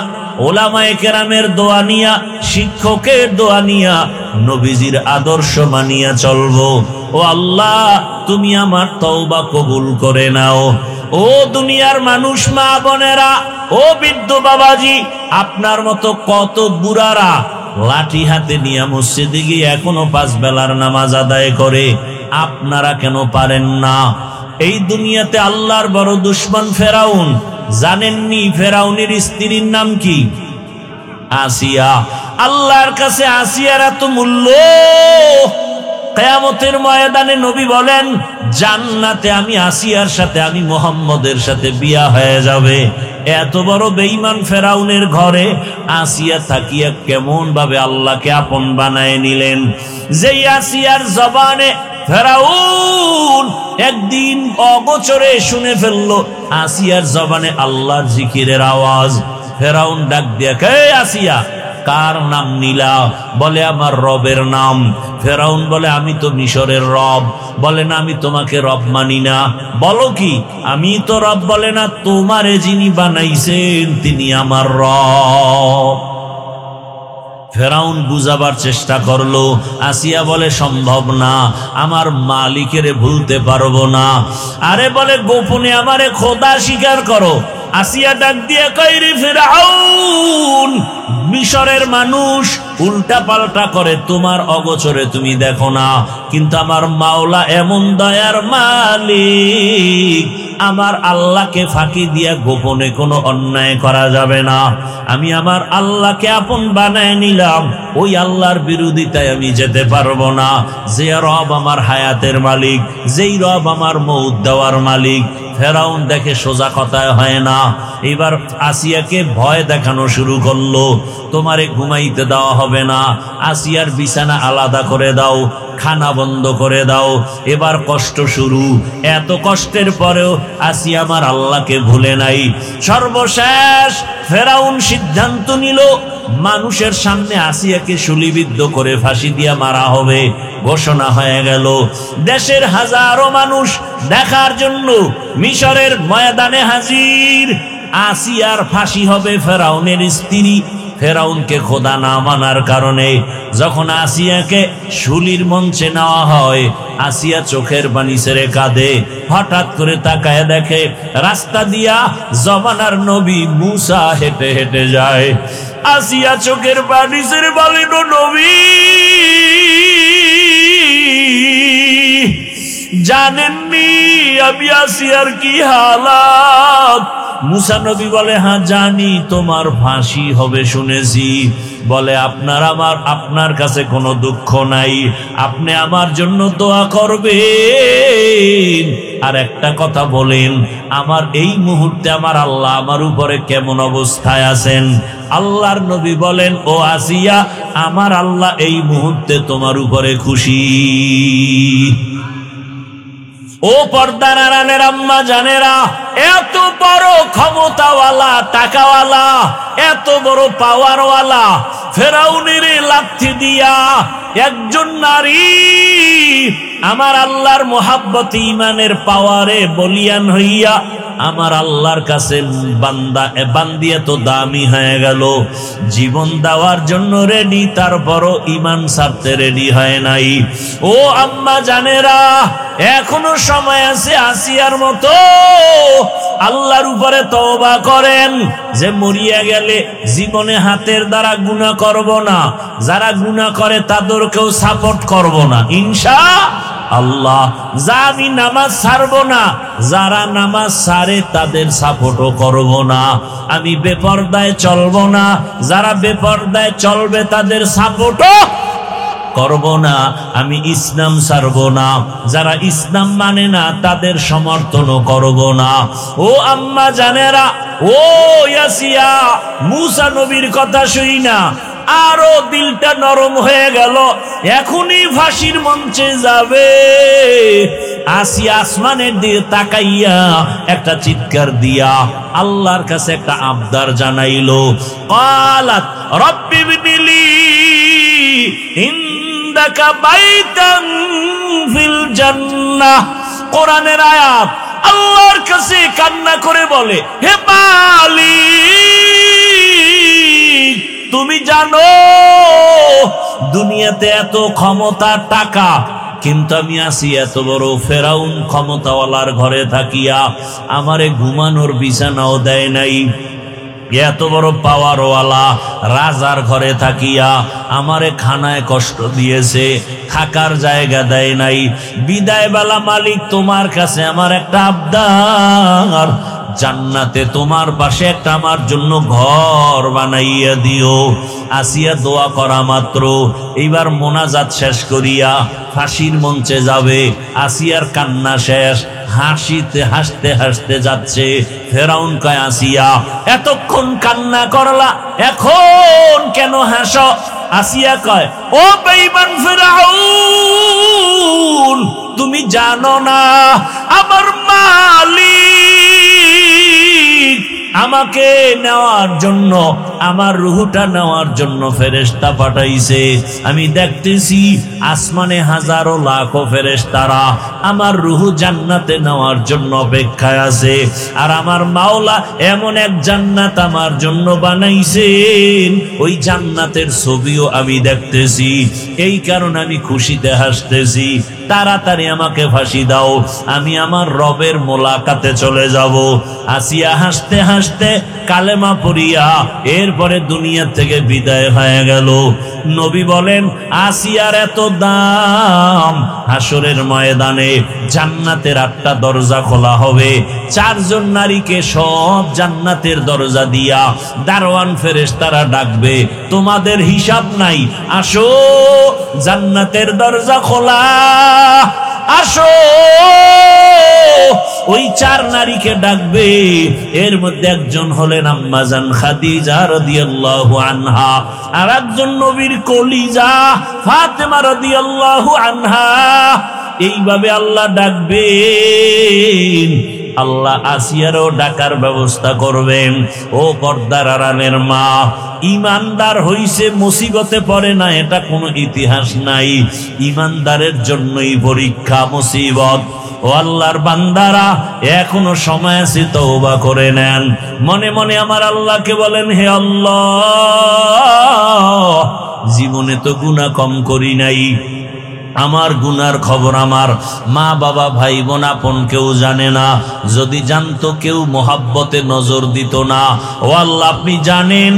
ওলামায়ে কেরামের দোয়া নিয়া, শিক্ষকের দোয়া নিয়া, নবীজির আদর্শ মানিয়া চলবো। ও আল্লাহ, তুমি আমার তওবা কবুল করে নাও। ও দুনিয়ার মানুষ, মা বোনেরা, ও বৃদ্ধ বাবাজি, আপনার মতো কত বুড়ারা লাঠি হাতে নিয়ে মসজিদে গিয়ে এখনো 5 বেলার নামাজ আদায় করে, আপনারা কেন পারেন না? এই দুনিয়াতে আল্লাহর বড় দুশমন ফেরাউন, জানেননি ফেরাউনের স্ত্রীর নাম কি? আসিয়া। আল্লাহর কাছে আসিয়ার এত মূল্য, কিয়ামতের ময়দানে নবী বলেন, জান্নাতে আমি আসিয়ার সাথে, আমি মুহাম্মদের সাথে বিয়া হয়ে যাবে। এত বড় বেঈমান ফেরাউনের ঘরে আসিয়া থাকিয়া কেমন ভাবে আল্লাহকে আপন বানায় নিলেন। যেই আসিয়ার জবানে ফেরাউন একদিন অগোচরে শুনে ফেললো আসিয়ার জবানে আল্লাহর জিকিরের আওয়াজ, ফেরাউন ডাক দিয়া, কে আসিয়া, কার নাম নিলা? বলে, আমার রবের নাম। ফেরাউন বলে, আমি তো মিশরের রব। বলে না, আমি তোমাকে রব মানি না। বলো কি, আমি তো রব? বলে না, তোমারে যিনি বানাইছেন তিনি আমার রব। ফেরাউন বুঝাবার চেষ্টা করলো, আসিয়া বলে, সম্ভব না, আমার মালিকের ভুলতে পারবো না। আরে বলে, গোপনে আমারে খোদা স্বীকার করো। আসিয়া ডাক দিয়ে কয়, রে ফেরাউন, মিশরের মানুষ উল্টা পাল্টা করে, তোমার অগোচরে তুমি দেখো না, কিন্তু আমার মাওলা এমন দয়ার মালিক, আমার আল্লাহকে ফাঁকি দিয়া গোপনে কোনো অন্যায় করা যাবে না। আমি আমার আল্লাহকে আপন বানায় নিলাম, ওই আল্লাহর বিরোধিতায় আমি যেতে পারবো না। যে রব আমার হায়াতের মালিক, যেই রব আমার মউত দেওয়ার মালিক। ফেরাউন দেখে সোজা কথায় হয় না, এবার আসিয়াকে ভয় দেখানো শুরু করলো। তোমারে ঘুমাইতে দেওয়া হবে না, আসিয়ার বিছানা আলাদা করে দাও, খানা বন্ধ করে দাও। এবার কষ্ট শুরু। এত কষ্টের পরেও আসিয়া আমার আল্লাহকে ভুলে নাই। সর্বশেষ ফেরাউন সিদ্ধান্ত নিল মানুষের সামনে আসিয়াকে শুলিবিদ্ধ করে ফাঁসি দিয়া মারা হবে। ঘোষণা হয়ে গেল। দেশের হাজারো মানুষ দেখার জন্য মিশরের ময়দানে হাজির। আসিয়ার ফাঁসি হবে ফেরাউনের স্ত্রী। ফেরাউনকে খোদা না মানার কারণে যখন আসিয়াকে শুলির মঞ্চে নেওয়া হয়, আসিয়া চোখের পানি ছেড়ে কাঁদে। হঠাৎ করে তাকায় দেখে রাস্তা দিয়া জমানার নবী মুসা হেঁটে হেঁটে যায়। আসিয়া চোখের পানি ছেড়ে বলেন, নবী জানেননি আমি আসিয়ার কি হালাত? মুসা নবী বলে, হ্যাঁ জানি, তোমার ফাঁসি হবে শুনেছি। বলে, আপনার কাছে কোনো দুঃখ নাই, আপনি আমার জন্য দোয়া করবেন। আর একটা কথা বলেন, আমার এই মুহূর্তে আমার আল্লাহ আমার উপরে কেমন অবস্থায় আছেন? আল্লাহর নবী বলেন, ও আসিয়া, আমার আল্লাহ এই মুহূর্তে তোমার উপরে খুশি। ও পর্দার আড়ালের আম্মা জানেরা, এত বড় ক্ষমতাওয়ালা, টাকাওয়ালা, এত বড় পাওয়ারওয়ালা ফেরাউনের লাথি দিয়া একজন নারী আমার আল্লাহর মোহাব্বত ইমানের পাওয়ারে বলিয়ান হইয়া আমার আল্লাহর কাছে বান্দিয়া তো দামি হয়ে গেল, জীবন দেওয়ার জন্য রেডি, তারপরও ইমান ছাড়তে রেডি হয় নাই। ও আম্মা জানেরা, এখনো সময় আছে আসিয়ার মতো আল্লাহর উপরে তওবা করেন, যে মরিয়া গেলে জীবনে হাতের দ্বারা গুনাহ করব না, যারা গুনাহ করে তাদেরকেও সাপোর্ট করব না ইনশাআল্লাহ। যা আমি নামাজ ছাড়ব না, যারা নামাজ ছাড়ে তাদের সাপোর্টও করব না। আমি বেপরদায় চলব না, যারা বেপরদায় চলবে তাদের সাপোর্টও করব না। আমি ইসলাম ছাড়ব না, যারা ইসলাম মানে না তাদের সমর্থনও করব না। ও আম্মা জানেরা, ও ইয়াসিয়া, মুসা নবীর কথা শুই না আরো দিলটা নরম হয়ে গেল, এখনই ফাঁসির মঞ্চে যাবে। আসিয়া আসমানের দিকে তাকাইয়া একটা চিৎকার দিয়া আল্লাহর কাছে একটা আবদার জানাইলো। ক্বালাত রব্বি বিনিলি ইনদাকা বাইতান ফিল জান্নাহ। কোরআনের আয়াত। আল্লাহর কাছে কান্না করে বলে, হে মালিক, তুমি জানো দুনিয়াতে এত ক্ষমতা, টাকা, কিন্তু আমি আছি এত বড় ফেরাউন ক্ষমতাওয়ালার ঘরে থাকিয়া আমারে ঘুমানোর বিছানাও দেয় নাই। এত বড় পাওয়ারওয়ালা রাজার ঘরে থাকিয়া আমারে খানায় কষ্ট দিয়েছে, থাকার জায়গা দেয় নাই। বিদায় বেলা মালিক, তোমার কাছে আমার একটা আবদার, জান্নাতে তোমার পাশে একটা আমার জন্য ঘর বানাইয়া দিও। আসিয়া দোয়া করা মাত্র এইবার মোনাজাত শেষ করিয়া ফাঁসির মঞ্চে যাবে। আসিয়ার কান্না শেষ, হাসিতে হাসতে হাসতে যাচ্ছে। ফেরাউন কয়, আসিয়া এতক্ষণ কান্না করলা, এখন কেন হাসো? আসিয়া কয়, ও বেঈমান ফেরাউন, তুমি জানো না আমার মালিক আমাকে নেওয়ার জন্য, আমার রুহটা নেওয়ার জন্য ফেরেশতা পাঠাইছে। আমি দেখতেছি আসমানে হাজারো লাখো ফেরেশতারা আমার রুহ জান্নাতে নেওয়ার জন্য অপেক্ষায় আছে। আর আমার মাওলা এমন এক জান্নাত আমার জন্য বানাইছেন, ওই জান্নাতের ছবিও আমি দেখতেছি। এই কারণে আমি খুশিতে হাসতেছি। তাড়াতাড়ি আমাকে ফাঁসি দাও, আমি আমার রবের মোলাকাতে চলে যাব। আসিয়া হাসতে হাসতে কালেমা পড়িয়া এরপরে দুনিয়া থেকে বিদায় হয়ে গেল। নবী বলেন আসিয়ার এত দাম, হাসরের ময়দানে জান্নাতের 8টা দরজা খোলা হবে, 4 জন নারীকে সব জান্নাতের দরজা দিয়া দারওয়ান ফেরেশতারা ডাকবে, তোমাদের হিসাব নাই, আসো জান্নাতের দরজা খোলা, আসো। ওই 4 নারীকে ডাকবে, এর মধ্যে একজন হলেন আম্মা জান খাদিজা রাদিয়াল্লাহু আনহা, আর একজন নবীর কলিজা ফাতেমা রাদিয়াল্লাহু আনহা। এইভাবে আল্লাহ ডাকবেন। আল্লাহ আসিয়ারও ডাকার ব্যবস্থা করবেন। ও পর্দার আড়ালের মা, ইমানদার হইছে মুসিবতে পড়ে না, এটা কোনো ইতিহাস নাই। ইমানদারের জন্যই পরীক্ষা, মুসিবত। ও আল্লাহর বান্দারা, এখনো সময় আছে, তওবা করে নেন। মনে মনে আমার আল্লাহকে বলেন, হে আল্লাহ, জীবনে তো গুনাহ কম করি নাই, আমার গুনার খবর আমার মা বাবা ভাই বোন আপন কেউ জানে না, যদি জানতো কেউ মোহাব্বতে নজর দিত না। ও আল্লাহ, আপনি জানেন।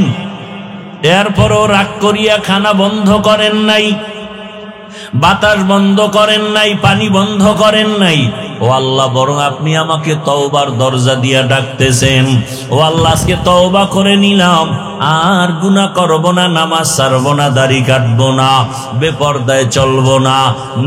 এরপরও রাগ করিয়া খানা বন্ধ করেন নাই, বাতাস বন্ধ করেন নাই, পানি বন্ধ করেন নাই। ও আল্লাহ, বরং আপনি আমাকে তওবার দরজা দিয়া ডাকতেছেন। ও আল্লাহ, আজকে তওবা করে নিলাম, আর গুনাহ করব না, নামাজ ছাড়বো না, দাড়ি কাটবো না, বেপরদায় চলবো না,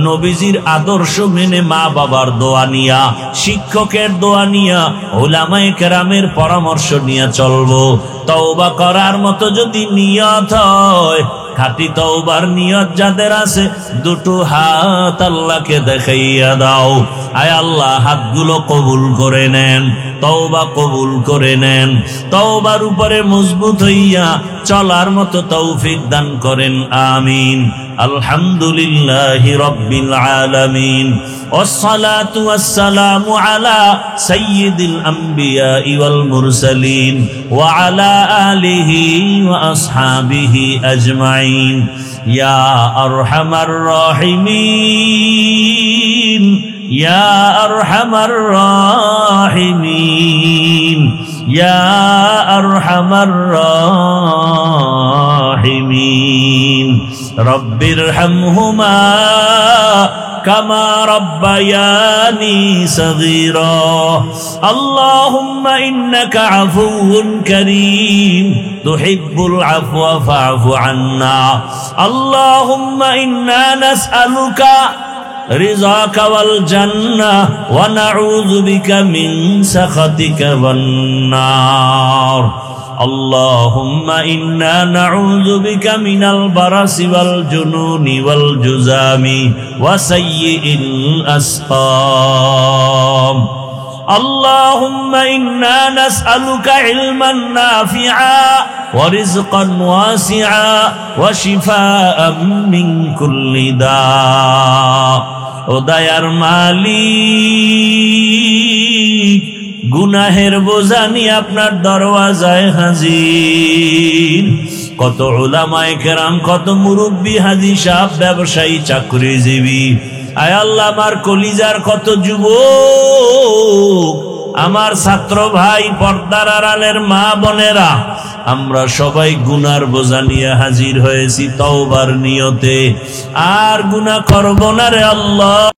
নবীজির আদর্শ মেনে মা বাবার দোয়া নিয়া, শিক্ষকের দোয়া নিয়া, উলামায়ে কেরামের পরামর্শ নিয়ে চলবো। তওবা করার মতো যদি নিয়ত হয়, খাঁটি তওবার নিয়ত যাদের আছে, দুটো হাত আল্লাহকে দেখাইয়া দাও। আয় আল্লাহ, হাতগুলো কবুল করে নেন, তওবা কবুল করে নেন, তওবার উপরে মজবুত হইয়া চলার মতো তৌফিক দান করেন, আমিন। আলহামদুলিল্লাহি রাব্বিল আলামিন, ওয়াসসালাতু ওয়াসসালামু আলা সাইয়্যিদিল আমবিয়া ওয়াল মুরসালিন ওয়া আলা আলিহি ওয়া আসহাবিহি আজমাইন। ইয়া আরহামার রাহিমিন, ইয়া আরহামার রাহিমিন, ইয়া আরহামার রাহিমিন। রব্বিরহামহুমা কামা রব্বায়ানি সগীরা। আল্লাহুম্মা ইন্নাকা আফুউন কারীম তুহিব্বুল আফওয়া ফা'ফু আন্না। আল্লাহুম্মা ইন্না নাসআলুকা রিযাকা ওয়াল জান্নাহ ওয়া নাউযু বিকা মিন সাখাতিকা ওয়ান নার। আল্লাহুম্মা ইন্না নাউযু বিকা মিনাল বারাসি ওয়াল জুনুনি ওয়াল জুযামি ওয়া সাইয়্যিল আসকাম। اللهم إنا نسألك علما نافعا ورزقا واسعا وشفاء من كل داء। ও দয়ার মালিক, গুনাহের বোঝা নিয়ে আপনার দরওয়াজায় হাজির। কত উলামায়ে কেরাম, কত মুরব্বী, হাজী সাহেব, ব্যবসায়ী, চাকরিজীবী, আয় আল্লাহ, আমার কলিজার কত যুবক, আমার ছাত্র ভাই, পর্দার আড়ালের মা বোনেরা, আমরা সবাই গুনার বোঝা নিয়ে হাজির হয়েছি তওবার নিয়তে। আর গুনাহ করব না রে আল্লাহ।